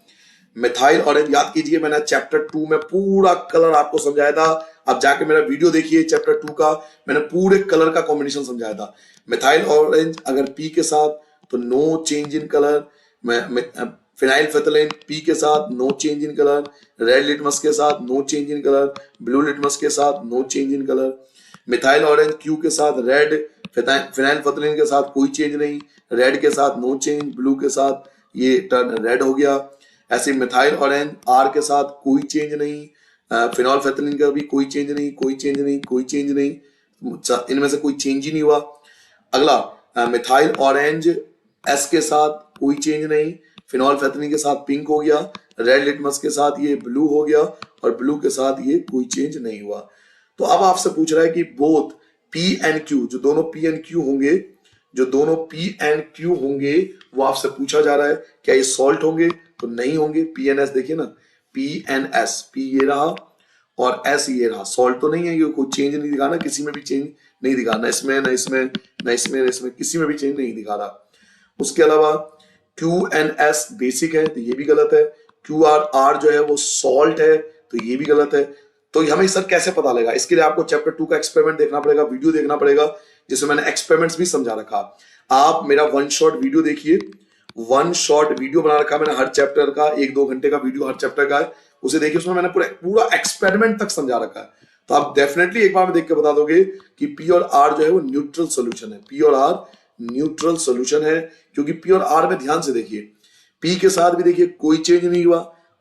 मिथाइल ऑरेंज, याद कीजिए मैंने चैप्टर 2 में पूरा कलर आपको समझाया था। आप जाके मेरा वीडियो देखिए चैप्टर 2 का, मैंने पूरे कलर का कॉम्बिनेशन समझाया था। मिथाइल ऑरेंज अगर पी के साथ तो no change in colour, phenolphthalein P के साथ no change in colour, red litmus के साथ no change in colour, blue litmus के साथ no change in colour. Methyl orange Q के साथ रेड, फिनाइल फेथलेन के साथ कोई चेंज नहीं, रेड के साथ नो चेंज, ब्लू के साथ ये टर्न रेड हो गया। ऐसे मिथाइल ऑरेंज आर के साथ कोई चेंज नहीं, फिनॉल फेथलिन का भी कोई चेंज नहीं, कोई चेंज नहीं, कोई चेंज नहीं, इनमें से कोई चेंज ही नहीं हुआ। अगला मिथाइल ऑरेंज एस के साथ कोई चेंज नहीं, फिनॉल फेथलिन के साथ पिंक हो गया, रेड लिटमस के साथ ये ब्लू हो गया और ब्लू के साथ ये कोई चेंज नहीं हुआ। तो अब आपसे पूछ रहा है कि बोथ पी एंड क्यू, जो दोनों पी एंड क्यू होंगे, जो दोनों पी एंड क्यू होंगे वो आपसे पूछा जा रहा है क्या ये सॉल्ट होंगे, तो नहीं होंगे। पी एन एस देखिए ना, पी एन एस, पी ये रहा और एस ये रहा, सॉल्ट तो नहीं है, ये कोई चेंज नहीं दिखा ना, किसी में भी चेंज नहीं दिखा, ना इसमें ना इसमें ना इसमें ना इसमें, किसी में भी चेंज नहीं दिखा रहा। उसके अलावा क्यू एन एस बेसिक है, तो ये भी गलत है। क्यू आर आर जो है वो सॉल्ट है, तो ये भी गलत है। तो हमें सर कैसे पता लगेगा, इसके लिए आपको चैप्टर 2 का एक्सपेरिमेंट देखना पड़ेगा, वीडियो देखना पड़ेगा जिसमें मैंने एक्सपेरिमेंट्स भी समझा रखा। आप मेरा 1 शॉट वीडियो देखिए, 1 शॉट वीडियो बना रखा मैंने हर चैप्टर का, 1-2 घंटे का वीडियो हर चैप्टर का है, उसे देखिए, उसमें मैंने पूरा एक्सपेरिमेंट तक समझा रखा है। तो आप डेफिनेटली एक बार में देख के बता दोगे कि पी और आर जो है वो न्यूट्रल सोल्यूशन है, पी और आर न्यूट्रल सोल्यूशन है। क्योंकि पी और आर में ध्यान से देखिए, पी के साथ भी देखिए कोई चेंज नहीं हुआ,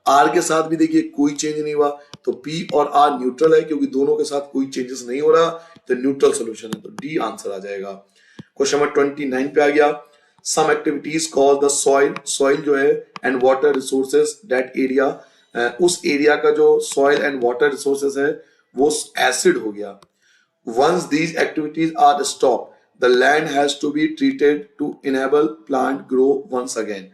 आर के साथ भी देखिए कोई चेंज नहीं हुआ, तो पी और आर न्यूट्रल है, क्योंकि दोनों के साथ कोई चेंजेस नहीं हो रहा, तो न्यूट्रल सोल्यूशन है, तो डी आंसर आ जाएगा। क्वेश्चन नंबर 29 पे आ गया। Some activities call the soil, soil जो है and water resources that area, उस एरिया का जो सॉइल एंड वाटर रिसोर्सेज है वो एसिड हो गया। Once these activities are stop the land has to be treated to enable plant grow once again,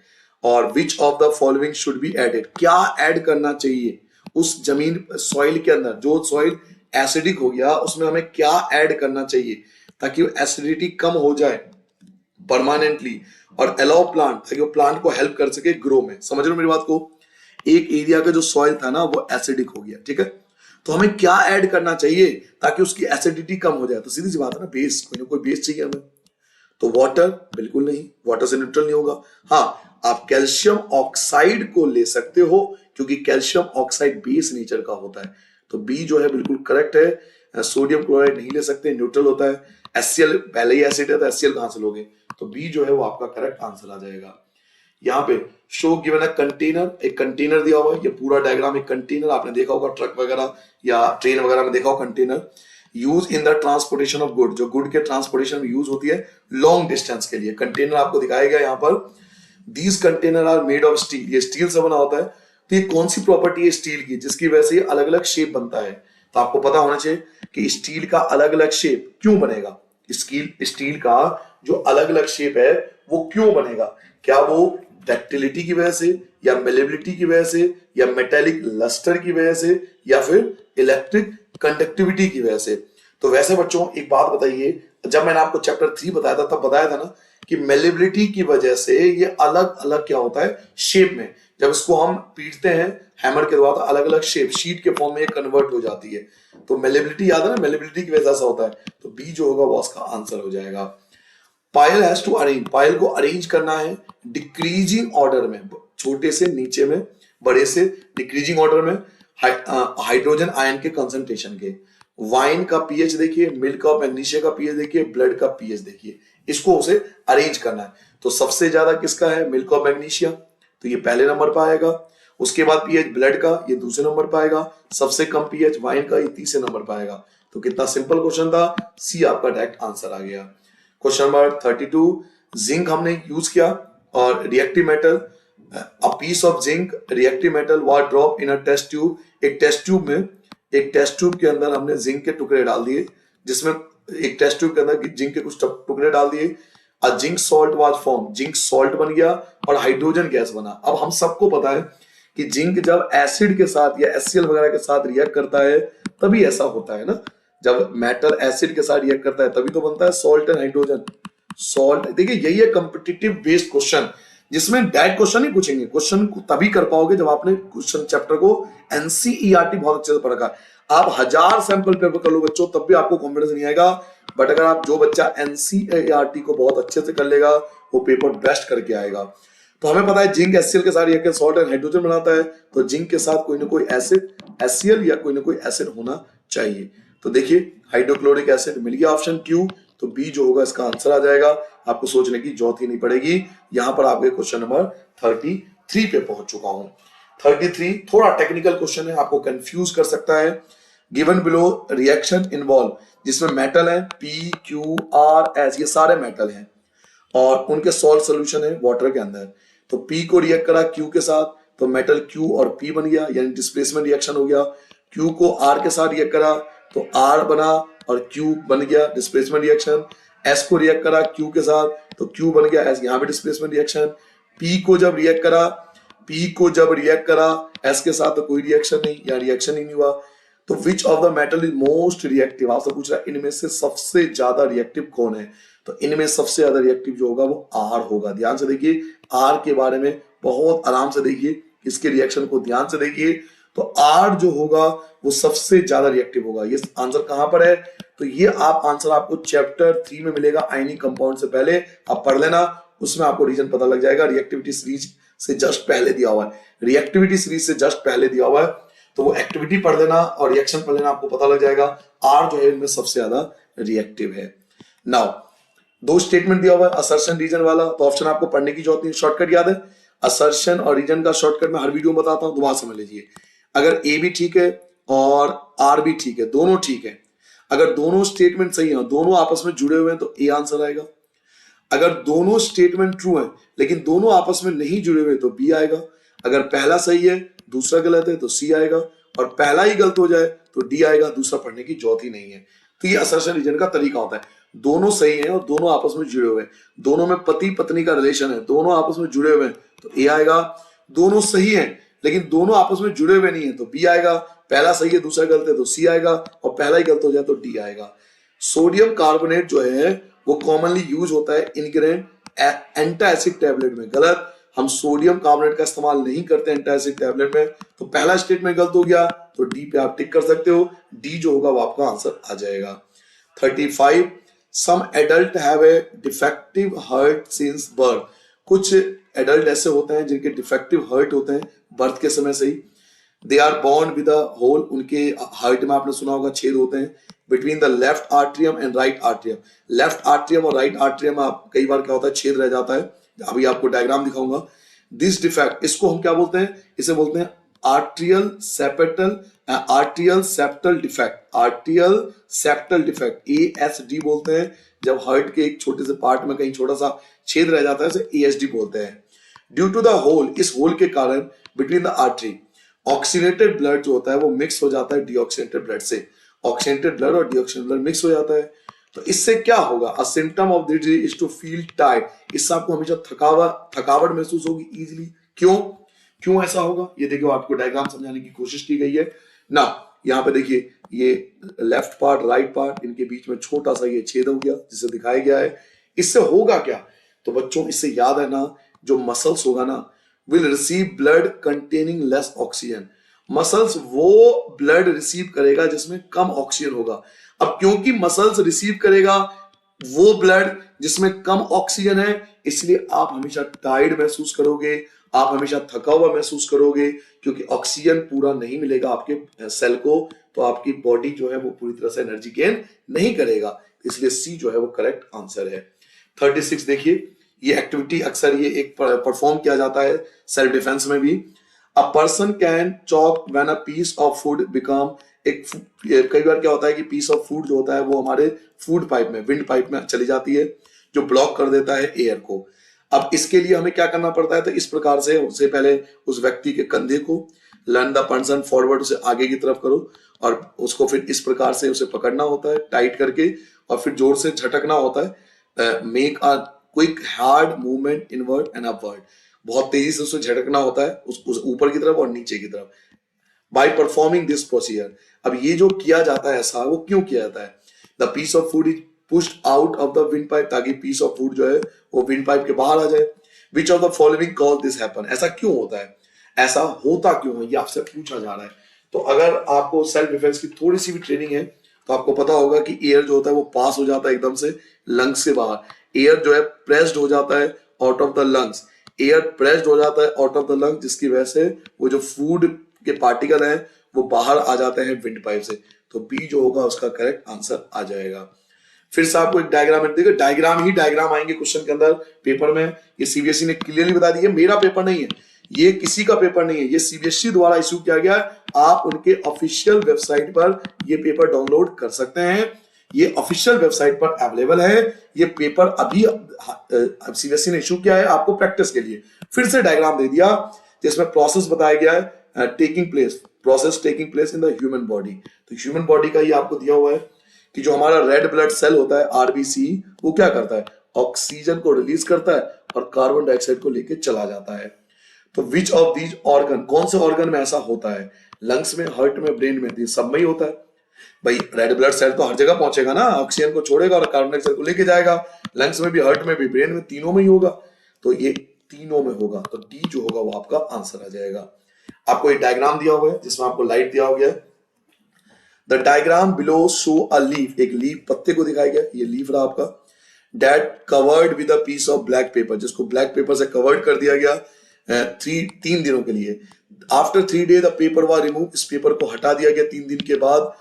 और which of the following should be added, क्या add करना चाहिए उस जमीन सॉइल के अंदर, जो सॉइल एसिडिक हो गया उसमें हमें क्या ऐड करना चाहिए ताकि एसिडिटी कम हो जाए परमानेंटली, और अलाउ प्लांट, ताकि वो प्लांट को हेल्प कर सके ग्रो में। समझ रहे हो मेरी बात को। एक एरिया का जो सॉइल था ना वो एसिडिक हो गया, ठीक है, तो हमें क्या ऐड करना चाहिए ताकि उसकी एसिडिटी कम हो जाए। तो सीधी सी बात है ना, बेस, कोई ना कोई बेस चाहिए हमें। तो वाटर बिल्कुल नहीं, वाटर से न्यूट्रल नहीं होगा। हाँ, आप कैल्शियम ऑक्साइड को ले सकते हो क्योंकि कैल्शियम ऑक्साइड बेस नेचर का होता है, तो बी जो है बिल्कुल करेक्ट है। सोडियम क्लोराइड नहीं ले सकते, न्यूट्रल होता है। HCl पहले ही एसिड है तो HCl कहां से लोगे, तो बी जो है वो आपका करेक्ट आंसर आ जाएगा। यहाँ पे शो गिवन है कंटेनर, एक कंटेनर दिया हुआ है, ये पूरा डायग्राम एक कंटेनर, आपने देखा होगा ट्रक वगैरह या ट्रेन वगैरह में देखा होगा container. Use in the transportation of good, जो गुड के ट्रांसपोर्टेशन में यूज होती है लॉन्ग डिस्टेंस के लिए। कंटेनर आपको दिखाया गया यहाँ पर, these container are made of steel, ये स्टील से बना होता है। तो ये कौन सी प्रॉपर्टी है स्टील की जिसकी वजह से ये अलग अलग शेप बनता है? तो आपको पता होना चाहिए कि स्टील का अलग अलग शेप क्यों बनेगा। स्टील का जो अलग अलग शेप है वो क्यों बनेगा? क्या वो डक्टिलिटी की वजह से, या मेलेबिलिटी की वजह से, या मेटेलिक लस्टर की वजह से, या फिर इलेक्ट्रिक कंडक्टिविटी की वजह से? तो वैसे बच्चों एक बात बताइए, जब मैंने आपको चैप्टर 3 बताया था तब बताया था ना कि मेलेबिलिटी की वजह से ये अलग अलग क्या होता है शेप में, जब इसको हम पीटते हैं हैमर के द्वारा तो अलग अलग शेप शीट के फॉर्म में कन्वर्ट हो जाती है। तो मेलेबिलिटी याद है ना, मेलेबिलिटी की वजह से होता है। तो बी जो होगा वो उसका आंसर हो जाएगा। पायल हैज टू अरेंज, पायल को अरेंज करना है डिक्रीजिंग ऑर्डर में, छोटे से नीचे में बड़े से डिक्रीजिंग ऑर्डर में, हाइड्रोजन आयन के कंसंट्रेशन के। वाइन का पीएच देखिए, मिल्क और मैग्नीशिया का पीएच देखिए, ब्लड का पीएच देखिए, इसको उसे अरेंज करना है। तो सबसे ज्यादा किसका है? मिल्क और मैग्नीशिया, तो ये पहले नंबर पर आएगा। उसके बाद पीएच ब्लड का, ये दूसरे नंबर पर आएगा। सबसे कम पीएच वाइन का, ये तीसरे नंबर पर आएगा। तो कितना सिंपल क्वेश्चन था, सी आपका डायरेक्ट आंसर आ गया। क्वेश्चन नंबर 32, जिंक हमने यूज किया और reactive metal, a piece of zinc reactive metal was drop in a test tube, एक टेस्ट ट्यूब के अंदर हमने जिंक के टुकड़े डाल दिए, जिसमें एक टेस्ट ट्यूब के अंदर जिंक के कुछ टुकड़े डाल दिए। A zinc salt was form, zinc salt बन गया और हाइड्रोजन गैस बना। अब हम सबको पता है कि जिंक जब एसिड के साथ या HCl वगैरह के साथ रिएक्ट करता है तभी ऐसा होता है ना, जब मेटल एसिड के साथ रिएक्ट करता है तभी तो बनता है सॉल्ट एंड हाइड्रोजन। सॉल्ट, देखिए यही है कॉम्पिटिटिव बेस्ड क्वेश्चन, जिसमें डायरेक्ट क्वेश्चन ही पूछेंगे। क्वेश्चन को तभी कर पाओगे जब आपने क्वेश्चन चैप्टर को एनसीईआरटी बहुत अच्छे से पढ़ा। आप 1000 सैंपल पेपर कर लो बच्चों, तब भी आपको कॉन्फिडेंस नहीं आएगा। बट अगर आप, जो बच्चा एनसीईआरटी को बहुत अच्छे से कर लेगा वो पेपर बेस्ट करके आएगा। तो हमें पता है जिंक HCl के साथ रिएक्ट सॉल्ट एंड हाइड्रोजन बनाता है, तो जिंक के साथ कोई ना कोई एसिड HCl या कोई ना कोई एसिड होना चाहिए। तो देखिए हाइड्रोक्लोरिक एसिड मिल गया ऑप्शन क्यू, तो बी जो होगा इसका आंसर आ जाएगा। आपको सोचने की जरूरत ही नहीं पड़ेगी। यहां पर आपके क्वेश्चन नंबर 33 पे पहुंच चुका हूं। 33 थोड़ा टेक्निकल क्वेश्चन है, आपको कंफ्यूज कर सकता है। गिवन बिलो रिएक्शन इन्वॉल्व, जिसमें मेटल है PQRS, ये सारे मेटल हैं और उनके सॉल्ट सोल्यूशन है वाटर के अंदर। तो P को रिएक्ट करा Q के साथ तो मेटल Q और P बन गया, यानी डिस्प्लेसमेंट रिएक्शन हो गया। Q को R के साथ रिएक्ट करा तो R बना और Q बन गया, डिस्प्लेसमेंट रिएक्शन। S को रिएक्ट करा Q के साथ तो Q बन गया S, यहाँ पे डिस्प्लेसमेंट रिएक्शन। P को जब रिएक्ट करा S के साथ तो कोई रिएक्शन नहीं, या रिएक्शन ही नहीं हुआ। तो which of the metal is most reactive, आपसे पूछ रहा है इनमें से सबसे ज्यादा रिएक्टिव कौन है? तो इनमें सबसे ज्यादा रिएक्टिव जो होगा वो R होगा। ध्यान से देखिए, R के बारे में बहुत आराम से देखिए, इसके रिएक्शन को ध्यान से देखिए। तो R जो होगा वो सबसे ज्यादा रिएक्टिव होगा। ये आंसर कहां पर है? तो ये आंसर आपको चैप्टर 3 में मिलेगा, आयनिक कंपाउंड से पहले आप पढ़ लेना, उसमें आपको रीजन पता लग जाएगा। रिएक्टिविटी सीरीज से जस्ट पहले दिया हुआ है, रिएक्टिविटी सीरीज से जस्ट पहले दिया हुआ है। तो वो एक्टिविटी पढ़ लेना और रिएक्शन पढ़ लेना, आपको पता लग जाएगा R जो है इनमें सबसे ज्यादा रिएक्टिव है। नाउ 2 स्टेटमेंट दिया हुआ है, असर्शन रीजन वाला, तो ऑप्शन आपको पढ़ने की जरूरत नहीं, शॉर्टकट याद है। असर्शन और रीजन का शॉर्टकट मैं हर वीडियो में बताता हूं, दोबारा समझ लीजिए। अगर A भी ठीक है और R भी ठीक है, दोनों ठीक है, अगर दोनों स्टेटमेंट सही है, दोनों आपस में जुड़े हुए हैं तो A आंसर आएगा। अगर दोनों स्टेटमेंट ट्रू है लेकिन दोनों आपस में नहीं जुड़े हुए तो बी आएगा। अगर पहला सही है दूसरा गलत है तो सी आएगा, और पहला ही गलत हो जाए तो डी आएगा, दूसरा पढ़ने की जरूरत ही नहीं है। तो ये असर्शन रीजन का तरीका होता है, दोनों सही हैं और दोनों आपस में जुड़े हुए हैं, दोनों में पति पत्नी का रिलेशन है, दोनों आपस में जुड़े हुए हैं तो ए आएगा। दोनों सही हैं लेकिन दोनों आपस में जुड़े हुए नहीं है तो बी आएगा। पहला सही है दूसरा गलत है तो सी आएगा, और पहला ही गलत हो जाए तो डी आएगा। सोडियम कार्बोनेट जो है वो कॉमनली यूज होता है इनग्रेडिएंट एंटासिड टैबलेट में, गलत। हम सोडियम कार्बोनेट का इस्तेमाल नहीं करते एंटासिड टैबलेट में, तो पहला स्टेटमेंट गलत हो गया तो डी पे आप टिक कर सकते हो, डी जो होगा वो आपका आंसर आ जाएगा। 35 some adult have a defective heart since birth, कुछ एडल्ट ऐसे होते हैं जिनके डिफेक्टिव हार्ट होते हैं बर्थ के समय से ही। They are born with a hole, उनके हार्ट में आपने सुना होगा छेद होते हैं, between the left atrium and right atrium. Left atrium और राइट आर्ट्रियम में कई बार क्या होता है छेद रह जाता है, अभी आपको डायग्राम दिखाऊंगा। दिस डिफेक्ट, इसको हम क्या बोलते हैं? इसे बोलते हैं atrial septal defect, atrial septal defect, ASD बोलते हैं। जब हार्ट के एक छोटे से पार्ट में कहीं छोटा सा छेद रह जाता है उसे ASD बोलते हैं। ड्यू टू द होल, इस होल के कारण between the artery, oxygenated blood जो होता है वो मिक्स हो जाता है डीऑक्सीनेटेड ब्लड से। ऑक्सीनेटेड ब्लड और डीऑक्सीनेटेड ब्लड मिक्स हो जाता है। तो इससे क्या होगा? A symptom of this disease is to feel tired. इससे आपको हमेशा थकावट महसूस होगी इजीली। क्यों ऐसा होगा? ये देखिए, आपको डायग्राम समझाने की कोशिश की गई है ना। यहाँ पे देखिए, ये लेफ्ट पार्ट, राइट पार्ट, इनके बीच में छोटा सा ये छेद हो गया जिसे दिखाया गया है। इससे होगा क्या? तो बच्चों, इससे याद है ना, जो मसल्स होगा ना, will receive blood containing less oxygen. Muscles वो ब्लड रिसीव करेगा जिसमें कम ऑक्सीजन होगा। अब क्योंकि मसल्स रिसीव करेगा वो ब्लड जिसमें कम ऑक्सीजन है, इसलिए आप हमेशा टायर्ड महसूस करोगे, आप हमेशा थका हुआ महसूस करोगे, क्योंकि ऑक्सीजन पूरा नहीं मिलेगा आपके सेल को, तो आपकी बॉडी जो है वो पूरी तरह से एनर्जी गेन नहीं करेगा। इसलिए सी जो है वो करेक्ट आंसर है। 36 देखिए, ये एक्टिविटी अक्सर ये एक परफॉर्म किया जाता है सेल्फ डिफेंस में भी। A person can choke when a piece of food become, एक कई बार क्या होता है कि पीस ऑफ फूड जो होता है वो हमारे फूड पाइप में, विंड पाइप में चली जाती है, जो ब्लॉक कर देता है एयर को। अब इसके लिए हमें क्या करना पड़ता है? तो इस प्रकार से उससे पहले उस व्यक्ति के कंधे को लर्न द पर्सन फॉरवर्ड, उसे आगे की तरफ करो और उसको फिर इस प्रकार से उसे पकड़ना होता है टाइट करके, और फिर जोर से झटकना होता है। Make a quick hard movement inward and upward, बहुत तेजी से उसे झटकना होता है उस ऊपर की तरफ और नीचे की तरफ। बाय परफॉर्मिंग दिस प्रोसीजर, अब ये जो किया जाता है ऐसा, वो क्यों किया जाता है? The piece of food is pushed out of the windpipe, ताकि पीस ऑफ फूड जो है वो विंड पाइप के बाहर आ जाए। Which of the following cause this happen, ऐसा क्यों होता है? ऐसा होता क्यों है, ये आपसे पूछा जा रहा है। तो अगर आपको सेल्फ डिफेंस की थोड़ी सी भी ट्रेनिंग है तो आपको पता होगा कि एयर जो होता है वो पास हो जाता है एकदम से लंग्स के बाहर। एयर जो है प्रेस्ड हो जाता है out of the lungs, air pressed हो जाता है आउट ऑफ द लंग्स, जिसकी वजह से वो जो फूड के पार्टिकल हैं वो बाहर आ जाते हैं विंड पाइप से। तो बी जो होगा उसका करेक्ट आंसर आ जाएगा। फिर से आपको एक डायग्राम देखिए, डायग्राम आएंगे क्वेश्चन के अंदर पेपर में। ये सीबीएसई ने क्लियरली बता दी है, मेरा पेपर नहीं है, ये किसी का पेपर नहीं है, ये सीबीएसई द्वारा इशू किया गया है। आप उनके ऑफिशियल वेबसाइट पर ये पेपर डाउनलोड कर सकते हैं, ये ऑफिशियल वेबसाइट पर अवेलेबल है। ये पेपर अभी सीबीएसई ने इशू किया है आपको प्रैक्टिस के लिए। फिर से डायग्राम दे दिया जिसमें प्रोसेस बताया गया है, process taking place in the human body. तो ह्यूमन बॉडी का ही आपको दिया हुआ है कि जो हमारा रेड ब्लड सेल होता है आरबीसी, वो क्या करता है? ऑक्सीजन को रिलीज करता है और कार्बन डाइऑक्साइड को लेके चला जाता है। तो विच ऑफ दीज ऑर्गन, कौन से ऑर्गन में ऐसा होता है? लंग्स में, हार्ट में, ब्रेन में, सब में ही होता है। भाई रेड ब्लड सेल तो हर जगह पहुंचेगा ना, ऑक्सीजन को छोड़ेगा और कार्बन डाइऑक्साइड को लेके जाएगा। लंग्स में भी, हार्ट में भी, ब्रेन में, तीनों में ही होगा। तो ये तीनों में होगा, तो डी जो होगा वो आपका आंसर आ जाएगा। आपको एक डायग्राम दिया हुआ है जिसमें आपको लाइट दिया गया है। The diagram below show a leaf, एक लीफ पत्ते को दिखाया गया, ये लीफ रहा आपका, that covered with a piece of black paper, जिसको ब्लैक पेपर से कवर्ड कर दिया गया 3 दिनों के लिए। After 3 days the paper was remove, इस पेपर को हटा दिया गया 3 दिन के बाद।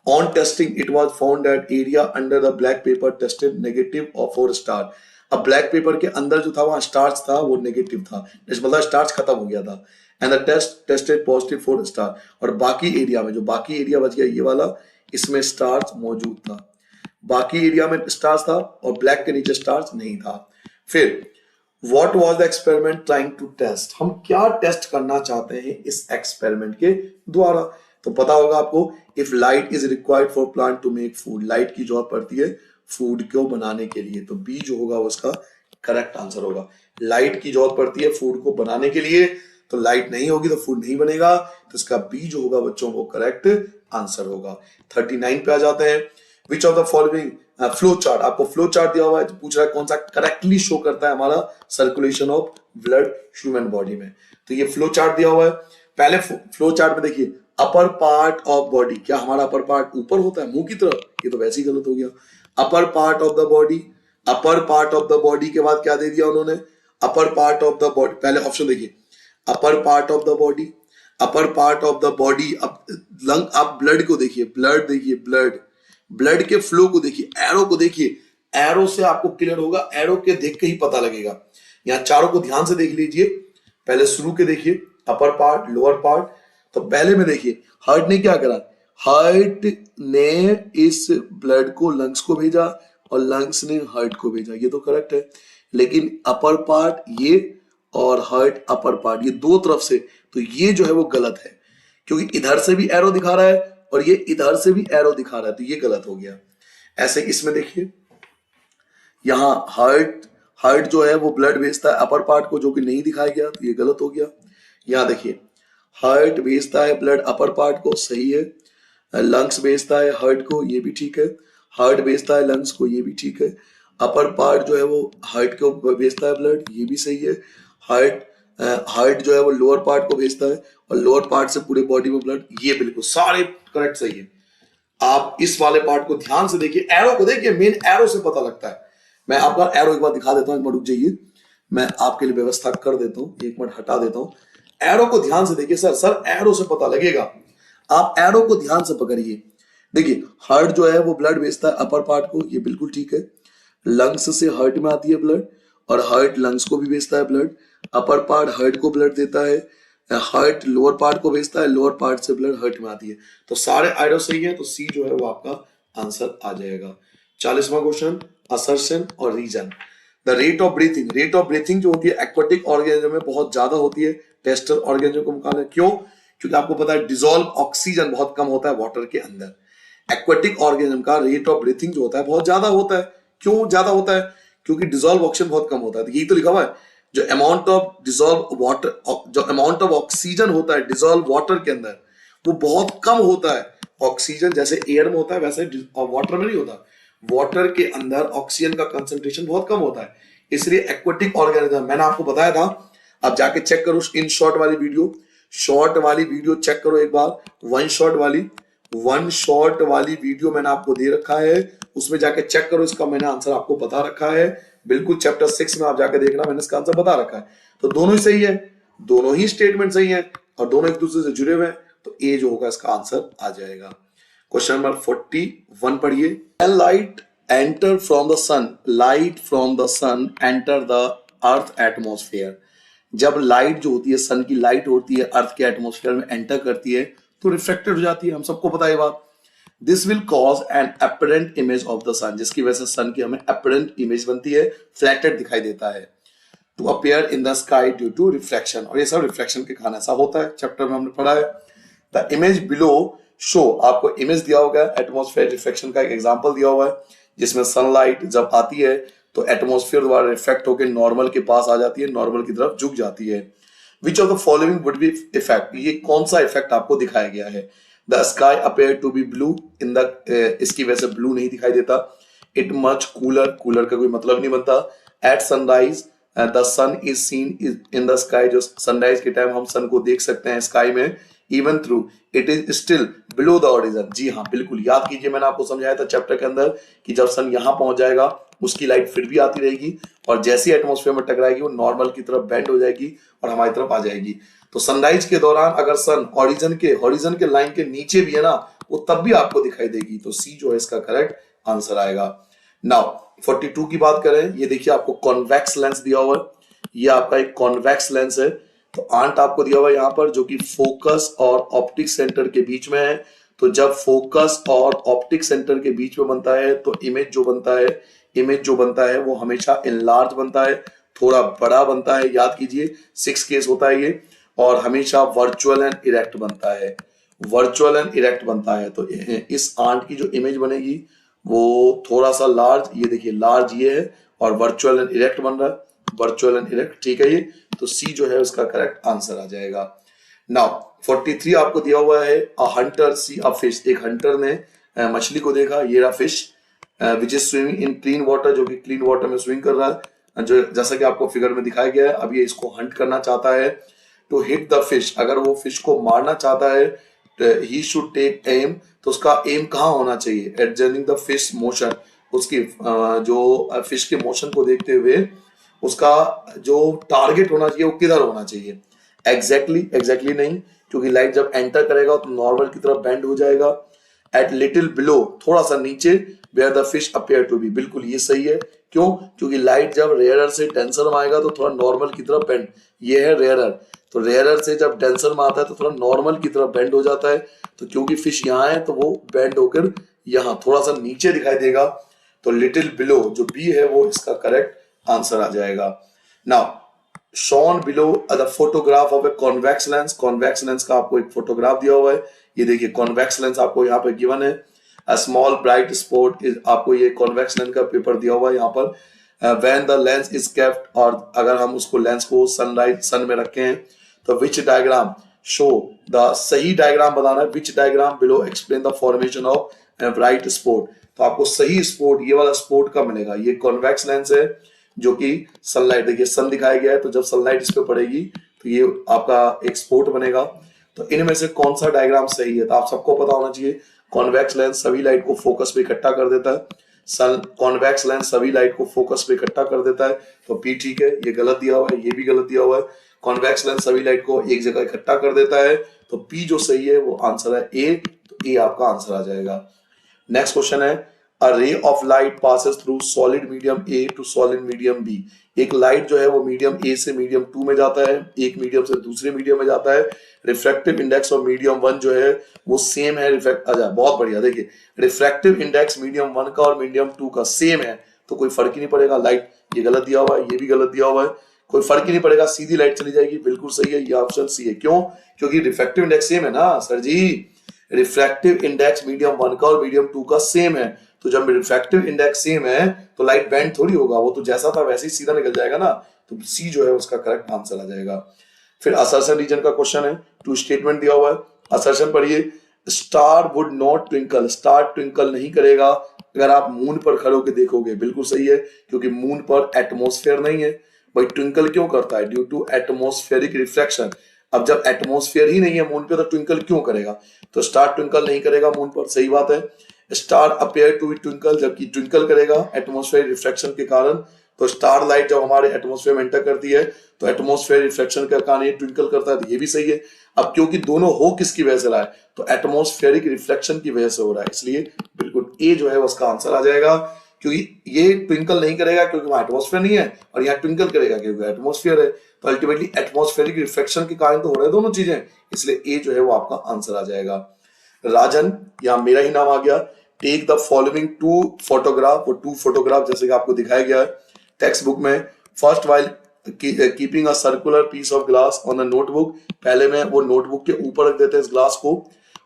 On testing it was found that area under the black paper tested negative और 4 स्टार। अब ब्लैक पेपर के अंदर जो था वहां स्टार्च था वो नेगेटिव था, मतलब स्टार्च खत्म हो गया था। And the test tested positive 4 star, और बाकी एरिया में, जो बाकी एरिया बच गया ये वाला, इसमें स्टार्च मौजूद था। बाकी एरिया में स्टार्च था और ब्लैक के नीचे स्टार्च नहीं था। फिर What was the experiment trying to test? हम क्या टेस्ट करना चाहते हैं इस एक्सपेरिमेंट के द्वारा? तो पता होगा आपको, if light is required for plant to make food, light की जरूरत पड़ती है फूड को बनाने के लिए, तो बी जो होगा उसका करेक्ट आंसर होगा। लाइट की जरूरत पड़ती है फूड को बनाने के लिए, तो लाइट नहीं होगी तो फूड नहीं बनेगा, तो इसका बी जो होगा बच्चों वो करेक्ट आंसर होगा। 39 पे आ जाते हैं। Which of the following flow chart, आपको फ्लो चार्ट दिया हुआ है, पूछ रहा है कौन सा करेक्टली शो करता है हमारा circulation of blood human body में। तो ये फ्लो चार्ट दिया हुआ है। पहले फ्लो चार्ट में देखिए, अपर पार्ट ऑफ बॉडी, क्या हमारा अपर पार्ट ऊपर होता है मुंह की तरफ? ये तो वैसे ही गलत हो गया। Upper part of the body, upper part of the body के बाद क्या दे दिया उन्होंने? Upper part of the body, पहले ऑप्शन देखिए, upper part of the body, upper part of the body. अब लंग, आप ब्लड को देखिए, ब्लड देखिए, ब्लड के फ्लो को देखिए, एरो को देखिए, एरो से आपको क्लियर होगा, एरो के देख के ही पता लगेगा। यहाँ चारों को ध्यान से देख लीजिए, पहले शुरू के देखिए, अपर पार्ट, लोअर पार्ट। तो पहले में देखिए हार्ट ने क्या करा, हार्ट ने इस ब्लड को लंग्स को भेजा और लंग्स ने हार्ट को भेजा, ये तो करेक्ट है। लेकिन अपर पार्ट ये और हार्ट अपर पार्ट ये दो तरफ से, तो ये जो है वो गलत है, क्योंकि इधर से भी एरो दिखा रहा है और ये इधर से भी एरो दिखा रहा है, तो ये गलत हो गया। ऐसे इसमें देखिए यहाँ हार्ट जो है वो ब्लड भेजता है अपर पार्ट को, जो कि नहीं दिखाया गया, तो ये गलत हो गया। यहाँ देखिए हार्ट भेजता है ब्लड अपर पार्ट को, सही है। लंग्स भेजता है हार्ट को, ये भी ठीक है। हार्ट भेजता है लंग्स को, ये भी ठीक है। अपर पार्ट जो है वो हार्ट को भेजता है ब्लड, ये भी सही है। हार्ट जो है वो लोअर पार्ट को भेजता है और लोअर पार्ट से पूरे बॉडी में ब्लड, ये बिल्कुल सारे करेक्ट सही है। आप इस वाले पार्ट को ध्यान से देखिए, एरो को देखिए, मेन एरो से पता लगता है। मैं आपका एरो एक बार दिखा देता हूं, एक मिनट रुक जाइए, मैं आपके लिए व्यवस्था कर देता हूं, एक मिनट हटा देता हूं। एरो को ध्यान से देखिए, सर एरो से पता लगेगा, आप एरो को ध्यान से पकड़िए। देखिए हार्ट जो है वो ब्लड भेजता है अपर पार्ट को, ये बिल्कुल ठीक है। लंग्स से हार्ट में आती है ब्लड और हार्ट लंग्स को भी भेजता है ब्लड। अपर पार्ट हार्ट को ब्लड देता है, हार्ट लोअर पार्ट को भेजता है, लोअर पार्ट से ब्लड हार्ट में आती है। तो सारे एरो सही है, तो सी जो है वो आपका आंसर आ जाएगा। 40वां क्वेश्चन, असर्शन और reason. The rate of breathing जो होती है एक्वाटिक ऑर्गेनिज्म में बहुत ज्यादा होती है टेरेस्ट्रियल ऑर्गेनिज्म को मुकाबले। क्यों? क्योंकि आपको पता है डिसॉल्व ऑक्सीजन बहुत कम होता है वाटर के अंदर। एक्वाटिक ऑर्गेनिज्म का रेट ऑफ ब्रीथिंग जो होता है बहुत ज्यादा होता है। क्यों ज्यादा होता है? क्योंकि डिसॉल्व ऑक्सीजन बहुत कम होता है। यही तो लिखा हुआ है, जो अमाउंट ऑफ ऑक्सीजन होता है डिसॉल्व वाटर के अंदर वो बहुत कम होता है। ऑक्सीजन जैसे एयर में होता है वैसे वाटर में नहीं होता। वाटर के अंदर ऑक्सीजन का कंसंट्रेशन बहुत कम होता है, इसलिए एक्वाटिक ऑर्गेनिज्म, मैंने आपको बताया था, आप जाके चेक करो इन शॉर्ट वाली वीडियो चेक करो एक बार। वन शॉट वाली वीडियो मैंने आपको दे रखा है, उसमें जाके चेक करो, इसका मैंने आंसर आपको बता रखा है। बिल्कुल चैप्टर 6 में आप जाके देखना, मैंने इसका आंसर बता रखा है। तो दोनों ही सही है, दोनों ही स्टेटमेंट सही है और दोनों एक दूसरे से जुड़े हुए हैं, तो ए जो होगा इसका आंसर आ जाएगा। क्वेश्चन नंबर 41 पढ़िए। Light from the sun enter the earth atmosphere. जब लाइट जो होती है, सन की लाइट होती है, अर्थ के एटमोस्फेयर में एंटर करती है तो रिफ्लेक्टेड हो जाती है, हम सबको पता है ये बात। This will cause an apparent image of the sun, जिसकी वजह से सन की हमें अपरेंट इमेज बनती है, फ्लैटेड दिखाई देता है, to appear in the sky due to reflection. और ये सब रिफ्लेक्शन के कारण ऐसा होता है, चैप्टर में हमने पढ़ा है। द इमेज बिलो शो, आपको इमेज दिया होगा एटमोस्फेयर रिफ्लेक्शन का, एक एग्जांपल दिया हुआ है जिसमें सनलाइट जब आती है तो एटमोस्फेयर द्वारा रिफ्लेक्ट होकर नॉर्मल के पास आ जाती है, नॉर्मल की तरफ झुक जाती है। Which of the following would be effect, ये कौन सा इफेक्ट आपको दिखाया गया है? The sky appear to be blue in the, इसकी वजह से ब्लू नहीं दिखाई देता। इट मच कूलर का कोई मतलब नहीं बनता। At sunrise the sun is seen in the sky, जो सनराइज के टाइम हम सन को देख सकते हैं स्काई में, even through it is still below the horizon. जी हाँ बिल्कुल, याद कीजिए मैंने आपको समझाया था चैप्टर के अंदर कि जब सन यहां पहुंच जाएगा उसकी लाइट फिर भी आती रहेगी और जैसी एटमॉस्फेयर में टकराएगी वो नॉर्मल की तरफ बेंड हो जाएगी और हमारी तरफ आ जाएगी। तो सनराइज के दौरान अगर सन हॉरिजन के लाइन के नीचे भी है ना, वो तब भी आपको दिखाई देगी। तो सी जो है इसका करेक्ट आंसर आएगा। नाउ 42 की बात करें, ये देखिए आपको कॉन्वेक्स लेंस दिया हुआ है, ये आपका एक कॉन्वेक्स लेंस है। तो आंट आपको दिया हुआ है यहाँ पर, जो कि फोकस और ऑप्टिक सेंटर के बीच में है। तो जब फोकस और ऑप्टिक सेंटर के बीच में बनता है तो इमेज जो बनता है वो हमेशा इनलार्ज बनता है, थोड़ा बड़ा बनता है। याद कीजिए 6 केस होता है ये, और हमेशा वर्चुअल एंड इरेक्ट बनता है। तो इस आंट की जो इमेज बनेगी वो थोड़ा सा लार्ज, ये देखिए लार्ज ये है, और वर्चुअल एंड इरेक्ट बन रहा है, वर्चुअल एंड इरेक्ट, ठीक है ये। तो सी जो है उसका करेक्ट आंसर आ जाएगा। नाउ 43 आपको दिया हुआ है, a hunter see a fish, एक हंटर ने मछली को देखा, ये रहा fish which is swimming in clean water, जो कि क्लीन वाटर में स्विम कर रहा है, जो जैसा कि आपको फिगर में दिखाया गया है। अब ये इसको हंट करना चाहता है, टू हिट द फिश, अगर वो फिश को मारना चाहता है, ही शुड टेक एम, तो उसका एम कहाँ होना चाहिए? एडजर्निंग द फिश मोशन, उसकी जो फिश के मोशन को देखते हुए उसका जो टारगेट होना चाहिए वो किधर होना चाहिए? एग्जैक्टली नहीं, क्योंकि लाइट जब एंटर करेगा तो नॉर्मल की तरफ बेंड हो जाएगा। एट लिटिल बिलो, थोड़ा सा नीचे, where the fish appear to be, बिल्कुल ये सही है। क्यों? क्योंकि लाइट जब रेयर से डेंसर में आएगा तो थोड़ा नॉर्मल की तरफ ये है रेयरर। तो रेयरर से जब डेंसर में आता है तो थोड़ा नॉर्मल की तरफ बेंड हो जाता है। तो क्योंकि फिश यहाँ है तो वो बेंड होकर यहाँ थोड़ा सा नीचे दिखाई देगा। तो लिटिल बिलो जो बी है वो इसका करेक्ट आंसर आ जाएगा। Now shown below the photograph of a convex lens. Convex lens का आपको एक फोटोग्राफ दिया हुआ है। ये देखिए कॉन्वेक्स लेंस आपको यहाँ पे गिवन है। A small bright spot is, आपको ये कॉन्वेक्स लेंस का पेपर दिया हुआ है यहाँ पर। When the lens is kept, और अगर हम उसको लेंस को सनलाइट सन में रखे हैं तो विच डायग्राम शो द, सही डायग्राम बनाना है। Which diagram below explain the formation of bright spot. तो आपको सही स्पॉट ये वाला स्पॉट का मिलेगा। ये कॉन्वेक्स लेंस है जो कि सनलाइट, देखिए सन दिखाया गया है तो जब सनलाइट इस पे पड़ेगी तो ये आपका एक स्पॉट बनेगा। तो इनमें से कौन सा डायग्राम सही है? तो आप सबको पता होना चाहिए कॉन्वेक्स लेंस सभी लाइट को फोकस पे इकट्ठा कर देता है। सन कॉन्वेक्स लेंस सभी लाइट को फोकस पे इकट्ठा कर देता है। तो पी ठीक है, ये गलत दिया हुआ है, ये भी गलत दिया हुआ है। कॉन्वेक्स लेंस सभी लाइट को एक जगह इकट्ठा कर देता है। तो पी जो सही है वो आंसर है ए। तो ए आपका आंसर आ जाएगा। नेक्स्ट क्वेश्चन है a ray of light passes through solid medium A to solid medium B. एक लाइट जो है वो मीडियम ए से मीडियम 2 में जाता है, एक मीडियम से दूसरे मीडियम में जाता है। रिफ्रैक्टिव इंडेक्स ऑफ मीडियम 1 जो है वो सेम है। अच्छा बहुत बढ़िया, देखिए रिफ्रैक्टिव इंडेक्स मीडियम 1 का और मीडियम 2 का सेम है तो कोई फर्क ही नहीं पड़ेगा। लाइट ये गलत दिया हुआ है, ये भी गलत दिया हुआ है, कोई फर्क ही नहीं पड़ेगा, सीधी लाइट चली जाएगी। बिल्कुल सही है, ये ऑप्शन सी है। क्यों? क्योंकि रिफ्रैक्टिव इंडेक्स सेम है ना सर जी। रिफ्रैक्टिव इंडेक्स मीडियम 1 का और मीडियम 2 का सेम है। तो जब रिफ्रैक्टिव इंडेक्स सेम है तो लाइट बेंड थोड़ी होगा, वो तो जैसा था वैसे ही सीधा निकल जाएगा ना। तो सी जो है उसका करेक्ट आंसर आ जाएगा। फिर असर्शन रीजन का क्वेश्चन है। 2 स्टेटमेंट दिया हुआ है, असर्शन पढ़िए। Star would not twinkle, star twinkle नहीं करेगा अगर आप मून पर खड़े होकर देखोगे। बिल्कुल सही है, क्योंकि मून पर एटमॉस्फेयर नहीं है। भाई ट्विंकल क्यों करता है? Due to atmospheric reflection. अब जब एटमॉस्फेयर ही नहीं है मून पे तो ट्विंकल क्यों करेगा? तो स्टार ट्विंकल नहीं करेगा मून पर, सही बात है। Star appear to be twinkle, जबकि ट्विंकल करेगा एटमॉस्फेयर रिफ्लेक्शन के कारण। तो स्टार लाइट जब हमारे एटमॉस्फेयर में एंटर करती है तो एटमॉस्फेयर रिफ्लेक्शन के कारण ये ट्विंकल करता है, तो ये भी सही है। अब क्योंकि दोनों हो किसकी वजह से रहा है? तो एटमॉस्फेरिक रिफ्लेक्शन की वजह से हो रहा है, इसलिए बिल्कुल ए जो है उसका आंसर आ जाएगा। क्योंकि ये ट्विंकल नहीं करेगा क्योंकि वहां एटमॉस्फेयर नहीं है, और यहाँ ट्विंकल करेगा क्योंकि एटमॉस्फेयर है। तो अल्टीमेटली एटमॉस्फेरिक रिफ्लेक्शन के कारण तो हो रहे हैं दोनों चीजें, इसलिए ए जो है वो आपका आंसर आ जाएगा। राजन, यहाँ मेरा ही नाम आ गया। टेक द फॉलोइंग 2 फोटोग्राफ, वो 2 फोटोग्राफ जैसे कि आपको दिखाया गया है टेक्स्ट बुक में। First while keeping a circular piece of glass on a notebook. पहले में वो नोटबुक के ऊपर रख देते हैं इस ग्लास को,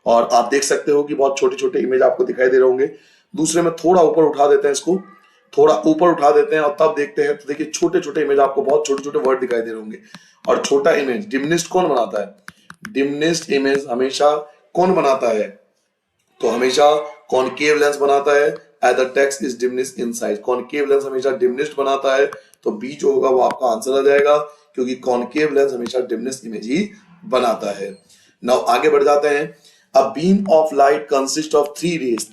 और आप देख सकते हो कि बहुत छोटे छोटे इमेज आपको दिखाई दे रहे होंगे। दूसरे में थोड़ा ऊपर उठा देते हैं इसको, थोड़ा ऊपर उठा देते हैं और तब देखते हैं तो देखिए छोटे छोटे इमेज, आपको बहुत छोटे छोटे वर्ड दिखाई दे रहे होंगे। और छोटा इमेज डिमनिस्ट कौन बनाता है? डिमनिस्ट इमेज हमेशा कौन बनाता है? तो हमेशा कॉनकेव लेंस बनाता है। As the text is diminished in size, concave lens हमेशा डिमनिस्ट बनाता है। तो बी जो होगा वो आपका आंसर आ जाएगा, क्योंकि कॉनकेव लेंस हमेशा डिमनिस्ट इमेज ही बनाता है। नाउ आगे बढ़ जाते हैं। A beam of light consist of 3 rays,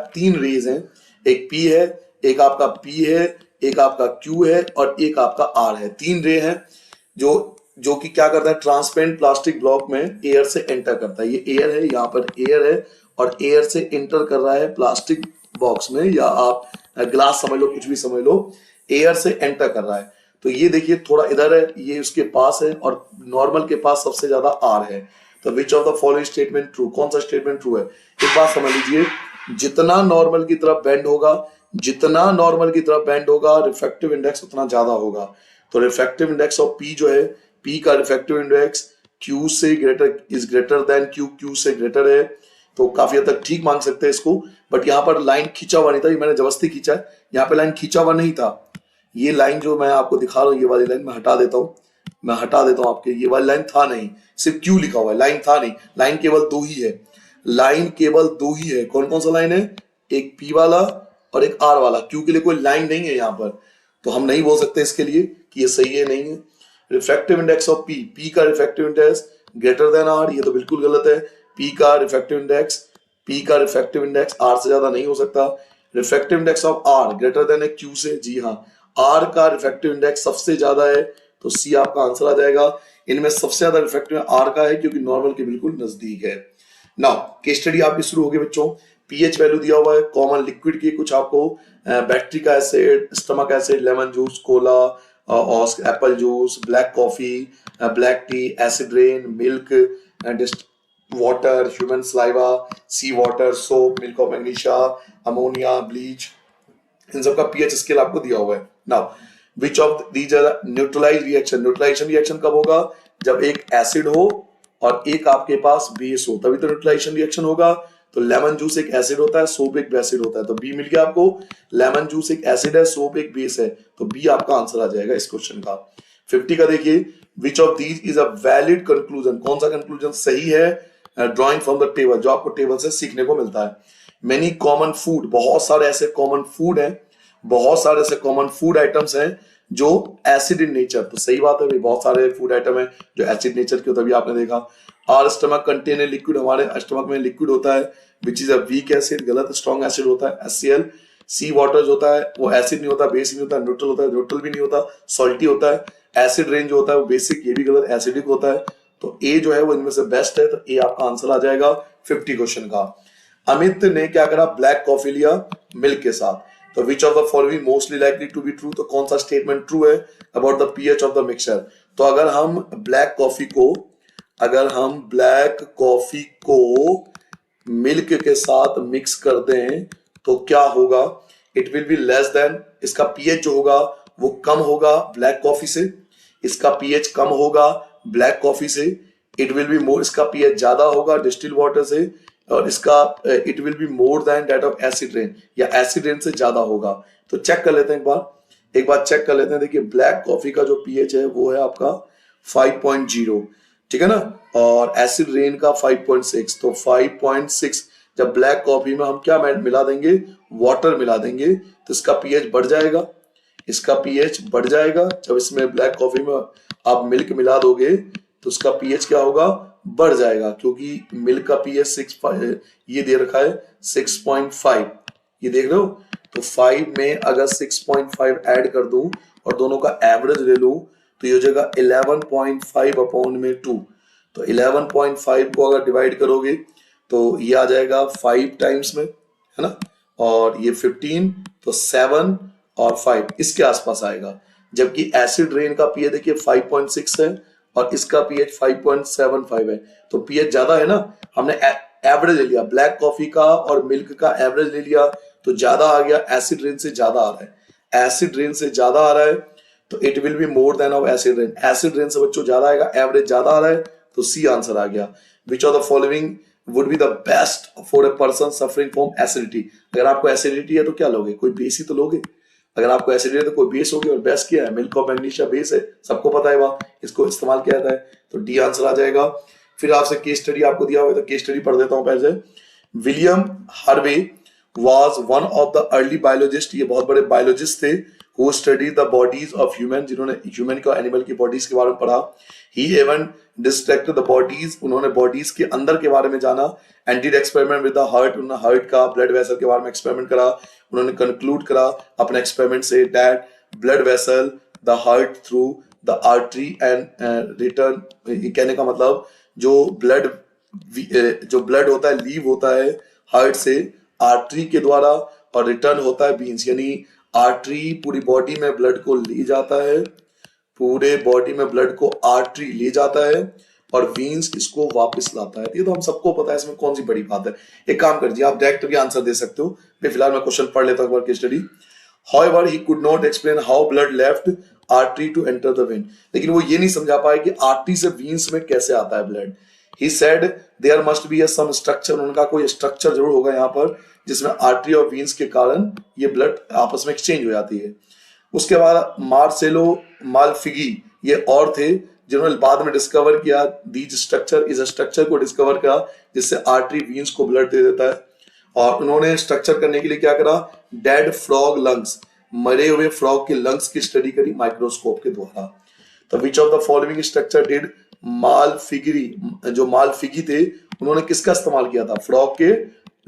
तीन रेज हैं। एक पी है, एक आपका पी है, एक आपका क्यू है और एक आपका आर है। 3 रे हैं जो कि क्या करता है? ट्रांसपेरेंट प्लास्टिक ब्लॉक में एयर से एंटर करता है। ये एयर है, यहाँ पर एयर है और एयर से एंटर कर रहा है प्लास्टिक बॉक्स में, या आप ग्लास समझ लो, कुछ भी समझ लो, एयर से एंटर कर रहा है। तो ये देखिए थोड़ा इधर है, ये उसके पास है और नॉर्मल के पास सबसे ज्यादा आर है। तो which of the following statement true? कौन सा स्टेटमेंट ट्रू है? एक बात समझ लीजिए, जितना नॉर्मल की तरफ बेंड होगा, जितना नॉर्मल की तरफ बेंड होगा, रिफ्रैक्टिव इंडेक्स उतना ज्यादा होगा। तो रिफ्रैक्टिव इंडेक्स ऑफ पी जो है, पी का रिफ्रैक्टिव इंडेक्स क्यू से greater is greater than Q, Q से ग्रेटर है। तो काफी हद तक ठीक मान सकते हैं इसको। बट यहाँ पर लाइन खींचा हुआ नहीं था, ये मैंने जबरदस्ती खींचा है। यहाँ पे लाइन खींचा हुआ नहीं था। ये लाइन जो मैं आपको दिखा रहा हूँ, ये वाली लाइन मैं हटा देता हूँ, मैं हटा देता हूँ आपके, ये वाली लाइन था नहीं, सिर्फ क्यू लिखा हुआ है, लाइन था नहीं। लाइन केवल 2 ही है, लाइन केवल 2 ही है। कौन कौन सा लाइन है? एक पी वाला और एक आर वाला। क्यू के लिए कोई लाइन नहीं है यहाँ पर, तो हम नहीं बोल सकते इसके लिए कि ये सही है नहीं है। Refractive index of P, P का refractive index greater than R, ये तो बिल्कुल गलत है। पी का रिफ्रैक्टिव इंडेक्स, पी का रिफ्रैक्टिव इंडेक्स आर से ज्यादा नहीं हो सकता। Refractive index of R greater than है क्यू से, जी हाँ, आर का रिफ्रैक्टिव इंडेक्स सबसे ज्यादा है, तो सी आपका आंसर आ जाएगा। इनमें सबसे ज्यादा रिफ्रैक्टिव आर का है क्योंकि नॉर्मल के बिल्कुल नजदीक है। नाउ केस स्टडी आपकी शुरू होगी बच्चों। पीएच वैल्यू दिया हुआ है कॉमन लिक्विड की, कुछ आपको battery acid, stomach acid, lemon juice, cola, और apple juice, black coffee, black tea, acid rain, milk, water, human saliva, sea water, soap, milk of magnesia, ammonia, bleach, इन सब का पीएच स्केल आपको दिया हुआ है। Now which of these are neutralize reaction? Neutralization reaction कब होगा? जब एक एसिड हो और एक आपके पास बेस हो, तभी तो न्यूट्रलाइजेशन रिएक्शन होगा। तो लेमन जूस एक एसिड होता है, सोप एक बेसिड होता है, तो बी मिल गया आपको। लेमन जूस एक एसिड है, सोप एक बेस है, तो बी आपका आंसर आ जाएगा इस क्वेश्चन का। 50 का देखिए, विच of these is a valid conclusion? कौन सा कंक्लूजन सही है? ड्रॉइंग फ्रॉम द टेबल, जो आपको टेबल से सीखने को मिलता है। मेनी कॉमन फूड, बहुत सारे ऐसे कॉमन फूड हैं, बहुत सारे ऐसे कॉमन फूड आइटम्स हैं जो एसिड इन नेचर, तो सही बात है भाई, बहुत सारे फूड आइटम है जो एसिड नेचर के, तभी आपने देखा। आर स्टमक कंटेन लिक्विड, हमारे स्टमक में लिक्विड होता है which is a weak acid, गलत, स्ट्रॉन्ग एसिड होता है HCl। सी वाटर जो होता है वो एसिड नहीं होता, बेस नहीं होता, न्यूट्रल होता है, न्यूट्रल भी नहीं होता, सॉल्टी होता है। एसिड रेन जो होता है वो बेसिक, ये भी गलत, एसिडिक होता है। तो ए जो है वो इनमें से बेस्ट है, तो ए आपका आंसर आ जाएगा 50 क्वेश्चन का। अमित ने क्या करा? ब्लैक कॉफी लिया मिल्क के साथ, तो which of the following mostly likely to be true? तो कौन सा स्टेटमेंट ट्रू है about the pH of the mixture? तो अगर हम ब्लैक कॉफी को मिल्क के साथ मिक्स कर दें तो क्या होगा? It will be less than, इसका पीएच जो होगा वो कम होगा ब्लैक कॉफी से, इसका पीएच कम होगा ब्लैक कॉफी से। इट विल बी मोर, इसका पीएच ज्यादा होगा डिस्टिल वाटर से, और इसका it will be more than that of acid rain, या एसिड रेन से ज्यादा होगा। तो चेक कर लेते हैं एक बार चेक कर लेते हैं। देखिए ब्लैक कॉफी का जो पीएच है वो है आपका 5.0, ठीक है ना, और एसिड रेन का 5.6, तो 5.6 जब ब्लैक कॉफी में हम क्या मिला देंगे? वाटर मिला देंगे, तो इसका पीएच बढ़ जाएगा, इसका पीएच बढ़ जाएगा। जब इसमें ब्लैक कॉफी में आप मिल्क मिला दोगे तो उसका पीएच क्या होगा? बढ़ जाएगा, क्योंकि मिल्क का पीएच 6, ये दे रखा है 6.5, ये देख रहे हो। तो 5 में अगर 6.5 ऐड कर दूं और दोनों का एवरेज ले लूं तो ये हो जाएगा 11.5 अपॉन में 2। तो 11.5 को अगर डिवाइड करोगे तो ये आ जाएगा 5 टाइम्स में, है ना, और ये 15, तो 7 और 5 इसके आसपास आएगा। जबकि एसिड रेन का पीएच देखिए 5.6 है और इसका पीएच 5.75 है, तो पीएच ज्यादा है ना। हमने एवरेज ले लिया ब्लैक कॉफी का और मिल्क का, एवरेज ले लिया तो ज्यादा आ गया, एसिड रेन से ज्यादा आ रहा है, एसिड रेन से ज्यादा आ रहा है, तो it will be more than of acid rain. Acid rain से बच्चों ज्यादा आएगा, एवरेज ज्यादा आ रहा है, तो सी आंसर आ गया। विच of the following would be the best for a person suffering from acidity? अगर आपको एसिडिटी है तो क्या लोगे? कोई बेस ही तो लोगे। अगर आपको एसिडिटी है तो कोई बेस होगी, और बेस क्या है? मिल्क ऑफ मैग्नीशिया बेस है, सबको पता है, वहां इसको इस्तेमाल किया जाता है, तो डी आंसर आ जाएगा। फिर आपसे केस स्टडी आपको दिया हुआ है, तो केस स्टडी पढ़ देता हूं पहले। William Harvey was one of the early biologists, ये बहुत बड़े बायोलॉजिस्ट थे, who studied the bodies of human, जिन्होंने ह्यूमन का एनिमल की बॉडीज के बारे में पढ़ा। he even dissected the bodies, उन्होंने बॉडीज के अंदर के बारे में जाना। and did experiment with the heart, उन्होंने हार्ट का, ब्लड वेसल के बारे में एक्सपेरिमेंट करा। उन्होंने कंक्लूड करा अपने एक्सपेरिमेंट से that blood vessel, the heart through the artery and return, ये कहने का मतलब जो ब्लड होता है, लीव होता है हार्ट से आर्टरी के द्वारा, और रिटर्न होता है वीन्स, यानी आर्टरी पूरी बॉडी में ब्लड को ले जाता है, पूरे बॉडी में ब्लड को आर्टरी ले जाता है, और वीन्स इसको वापस लाता है। ये तो हम सबको पता है, इसमें कौन सी बड़ी बात है। एक काम कर आप डायरेक्ट भी आंसर दे सकते हो, फिलहाल मैं क्वेश्चन पढ़ लेता हूं study. However, he could not explain how blood left artery to enter the vein. लेकिन वो ये नहीं समझा पाए कि आर्टरी से वीन्स में कैसे आता है blood. He said there must be some structure, उनका कोई स्ट्रक्चर जरूर होगा यहाँ पर जिसमें आर्टरी और वीन्स के कारण ये ब्लड आपस में एक्सचेंज हो जाती है। उसके बाद मार्सेलो मालफिगी ये और थे जिन्होंने बाद में डिस्कवर किया दीज स्ट्रक्चर, इस स्ट्रक्चर को डिस्कवर किया जिससे आर्टरी वीन्स को ब्लड दे देता है। और उन्होंने स्ट्रक्चर करने के लिए क्या करा? डेड फ्रॉग लंग्स, मरे हुए फ्रॉग के लंग्स की स्टडी करी माइक्रोस्कोप के द्वारा। तो which of the following structure did Malpighi, जो मालफिगी थे उन्होंने किसका इस्तेमाल किया था? फ्रॉग के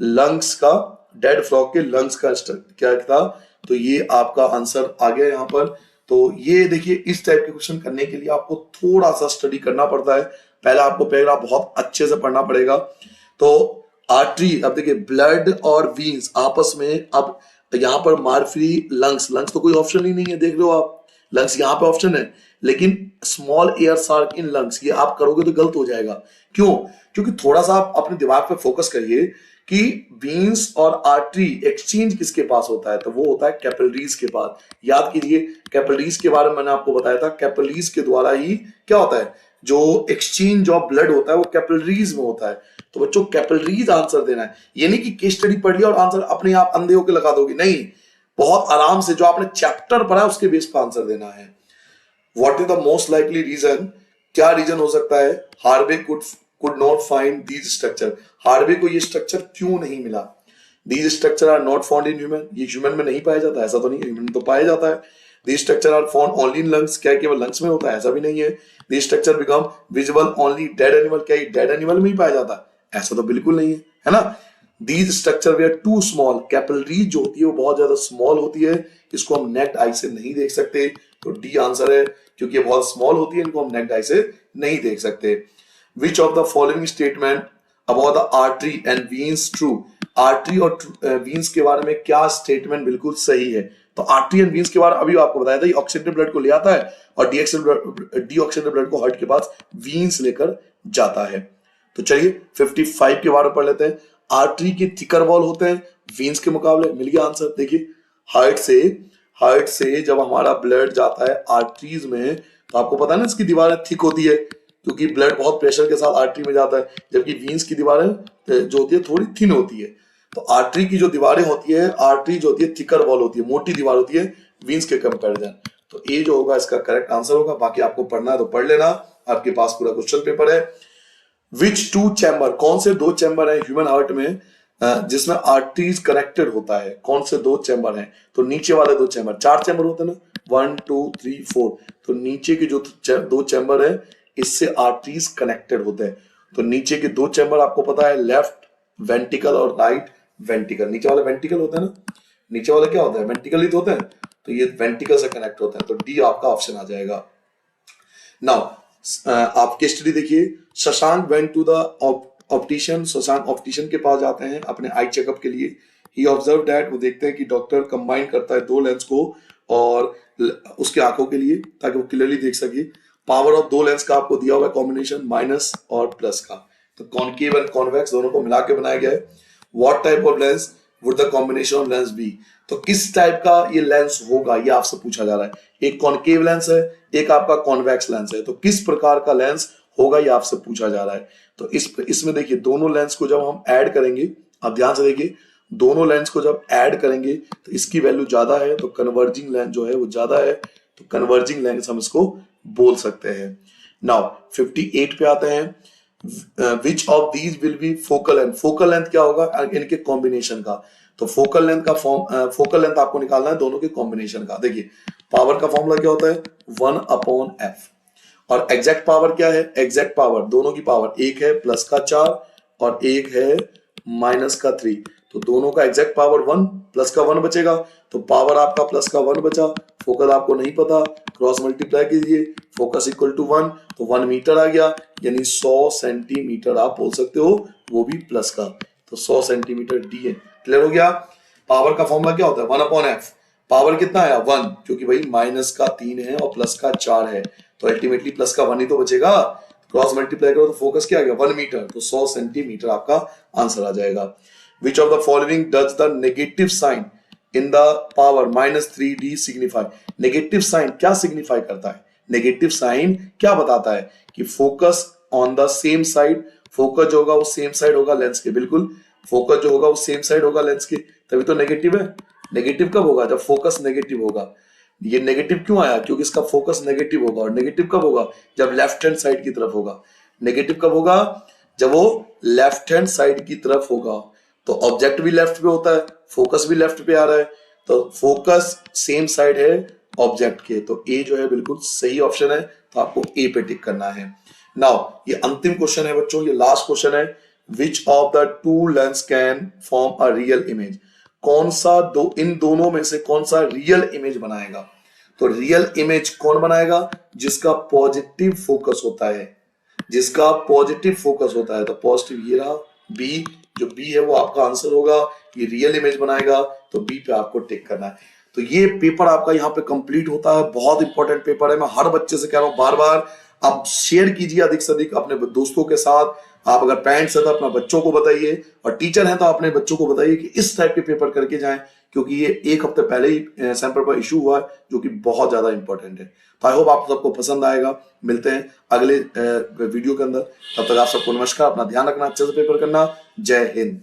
लंग्स का, डेड फ्रॉग के लंग्स का क्या था? तो ये आपका आंसर आ गया यहाँ पर। तो ये देखिए, इस टाइप के क्वेश्चन करने के लिए आपको थोड़ा सा स्टडी करना पड़ता है। पहला आपको पैराग्राफ बहुत अच्छे से पढ़ना पड़ेगा। तो आर्टरी, अब देखिए ब्लड और वीन्स आपस में, अब यहाँ पर मार्फरी लंग्स, लंग्स तो कोई ऑप्शन ही नहीं है, देख लो आप, लंग्स यहाँ पे ऑप्शन है, लेकिन small air sac in lungs ये आप करोगे तो गलत हो जाएगा। क्यों? क्योंकि थोड़ा सा आप अपने दिमाग पे फोकस करिए कि वेन्स और आर्टरी एक्सचेंज किसके पास होता है, तो वो होता है कैपिलरीज के पास। याद कीजिए कैपिलरीज के बारे में मैंने आपको बताया था, कैपिलरीज के द्वारा ही क्या होता है, जो एक्सचेंज ऑफ ब्लड होता है वो कैपिलरीज में होता है। तो बच्चों कैपिलरीज आंसर देना है, ये नहीं कि केस स्टडी पढ़ लिया और आंसर अपने आप अंधे होकर लगा दोगे, नहीं, बहुत आराम से जो आपने चैप्टर पढ़ा है उसके बेस पर आंसर देना है। What is the most likely reason, क्या रीजन हो सकता है Harvey could not find these structure, Harvey को ये स्ट्रक्चर क्यों नहीं मिला। These structure are not found in human, ये ह्यूमन में नहीं पाया जाता, ऐसा तो नहीं, ह्यूमन तो पाया जाता है। These structure are found only in lungs, क्या केवल लंग्स में होता है, ऐसा भी नहीं है। These structure become visible only dead animal, क्या ये डेड एनिमल में ही पाया जाता है, ऐसा तो बिल्कुल नहीं है ना। These structure they are too small, capillaries जो होती है वो बहुत ज्यादा स्मॉल होती है, इसको हम नेक्ड आई से नहीं देख सकते, तो डी आंसर है, क्योंकि ये बहुत स्मॉल होती है, इनको हम नेक्ड आई से नहीं देख सकते। Which of the following statement about the artery and veins true, artery और वीन्स के बारे में क्या स्टेटमेंट बिल्कुल सही है। तो आर्टरी एंड वीन्स के बारे में अभी आपको बताया था, ये ऑक्सीडेटेड ब्लड को ले आता है और डीऑक्सीडेटेड ब्लड को हार्ट के पास वीन्स लेकर जाता है। तो चलिए 55 के बारे में पढ़ लेते हैं। आर्टरी के थिकर वॉल होते हैं वीन्स के मुकाबले, मिल गया आंसर। देखिए हार्ट से जब हमारा ब्लड जाता है आर्टरीज में, तो आपको पता है ना इसकी दीवारें थिक होती है, क्योंकि ब्लड बहुत प्रेशर के साथ आर्टरी में जाता है, जबकि वीन्स की दीवारें जो होती है थोड़ी थिन होती है। तो आर्टरी की जो दीवारें होती है, आर्टरी जो होती है थिकर वॉल होती है, मोटी दीवार होती है वीन्स के कंपैरिजन। तो ये जो होगा इसका करेक्ट आंसर होगा, बाकी आपको पढ़ना है तो पढ़ लेना, आपके पास पूरा क्वेश्चन पेपर है। विच टू चैम्बर, कौन से दो चैम्बर है ह्यूमन हार्ट में जिसमें आर्टरीज कनेक्टेड होता है, कौन से दो चैम्बर हैं। तो नीचे वाले दो चैम्बर, चार चैम्बर होते हैं ना, 1 2 3 4, तो नीचे के जो दो चैम्बर है इससे आर्टरीज कनेक्टेड होते हैं। तो नीचे के दो चैम्बर आपको पता है, लेफ्ट वेंटिकल और राइट वेंटिकल। नीचे वाले वेंटिकल होते हैं ना, नीचे वाले क्या होता है, वेंटिकल ही तो होते हैं, तो ये वेंटिकल से कनेक्ट होते हैं, तो डी आपका ऑप्शन आ जाएगा। नाउ आपकी स्टडी देखिए, Shashank went to the optician, Shashank optician के पास जाते हैं अपने आई चेकअप के लिए। ही ऑब्जर्व दैट, वो देखते हैं कि डॉक्टर कंबाइन करता है दो लेंस को और उसके आंखों के लिए, ताकि वो क्लियरली देख सके। पावर ऑफ दो लेंस का आपको दिया हुआ है कॉम्बिनेशन, माइनस और प्लस का, तो कॉनकेव एंड कॉन्वेक्स दोनों को मिला के बनाया गया है। What type of lens would the combination of lens be, तो किस टाइप का ये लेंस होगा ये आपसे पूछा जा रहा है। एक कॉनकेव लेंस है, एक आपका कॉन्वेक्स लेंस है, तो किस प्रकार का लेंस होगा ये आपसे पूछा जा रहा है। तो इसमें देखिए दोनों लेंस को जब हम ऐड करेंगे, आप ध्यान से देखिए, दोनों लेंस को जब ऐड करेंगे तो इसकी वैल्यू ज्यादा है, तो कन्वर्जिंग लेंस जो है वो ज्यादा है, तो कन्वर्जिंग लेंस हम इसको बोल सकते हैं। नाउ 58 पे आते हैं। Which of these will be focal length, focal length क्या होगा इनके कॉम्बिनेशन का। तो फोकल लेंथ का फोकल लेंथ आपको निकालना है दोनों के कॉम्बिनेशन का। देखिए पावर का फॉर्मूला क्या होता है, 1/f, और एग्जैक्ट पावर क्या है, एग्जैक्ट पावर दोनों की पावर, एक है प्लस का 4 और एक है माइनस का 3, तो दोनों का एग्जैक्ट पावर 1, प्लस का 1 बचेगा, तो पावर आपका प्लस का 1 बचा। फोकस आपको नहीं पता, क्रॉस मल्टीप्लाई कीजिए, फोकस इक्वल टू 1, तो 1 मीटर आ गया, यानी 100 सेंटीमीटर आप बोल सकते हो, वो भी प्लस का, तो 100 सेंटीमीटर डी है। क्लियर हो गया। पावर का फॉर्मूला क्या होता है, 1/f, पावर कितना आया 1, क्योंकि भाई माइनस का 3 है और प्लस का 4 है, तो अल्टीमेटली प्लस का 1 ही तो बचेगा, क्रॉस मल्टीप्लाई करो तो फोकस क्या आ गया 1 मीटर, तो 100 सेंटीमीटर आपका आंसर आ जाएगा। Which of the following does the negative sign in the power -3d signify, negative sign क्या सिग्निफाई करता है, नेगेटिव साइन क्या बताता है कि focus on the same side, focus जो होगा वो सेम साइड होगा लेंस के, बिल्कुल फोकस जो होगा वो सेम साइड होगा लेंस के, तभी तो नेगेटिव है। नेगेटिव कब होगा, जब फोकस नेगेटिव होगा। ये नेगेटिव क्यों आया, क्योंकि इसका फोकस नेगेटिव होगा, और नेगेटिव कब होगा, जब लेफ्ट हैंड साइड की तरफ होगा। नेगेटिव कब होगा, जब वो लेफ्ट हैंड साइड की तरफ होगा, तो ऑब्जेक्ट भी लेफ्ट पे होता है, फोकस भी लेफ्ट पे आ रहा है, तो फोकस सेम साइड है ऑब्जेक्ट के, तो ए जो है बिल्कुल सही ऑप्शन है, तो आपको ए पे टिक करना है। नाउ ये अंतिम क्वेश्चन है बच्चों, ये लास्ट क्वेश्चन है। Which of the two lens can form a real image, कौन सा इन दोनों में से कौन सा रियल इमेज बनाएगा। तो रियल इमेज कौन बनाएगा, जिसका पॉजिटिव फोकस होता है, जिसका पॉजिटिव फोकस होता है, तो पॉजिटिव ये रहा बी, जो बी है वो आपका आंसर होगा, ये रियल इमेज बनाएगा, तो बी पे आपको टिक करना है। तो ये पेपर आपका यहाँ पे कंप्लीट होता है। बहुत इंपॉर्टेंट पेपर है, मैं हर बच्चे से कह रहा हूँ बार बार, आप शेयर कीजिए अधिक से अधिक अपने दोस्तों के साथ। आप अगर पेरेंट्स हैं तो अपने बच्चों को बताइए, और टीचर हैं तो अपने बच्चों को बताइए कि इस टाइप के पेपर करके जाएं, क्योंकि ये एक हफ्ते पहले ही सैम्पल पेपर इशू हुआ है, जो कि बहुत ज्यादा इंपॉर्टेंट है। तो आई होप आप सबको पसंद आएगा। मिलते हैं अगले वीडियो के अंदर, तब तक आप सबको नमस्कार, अपना ध्यान रखना, अच्छे से पेपर करना। जय हिंद।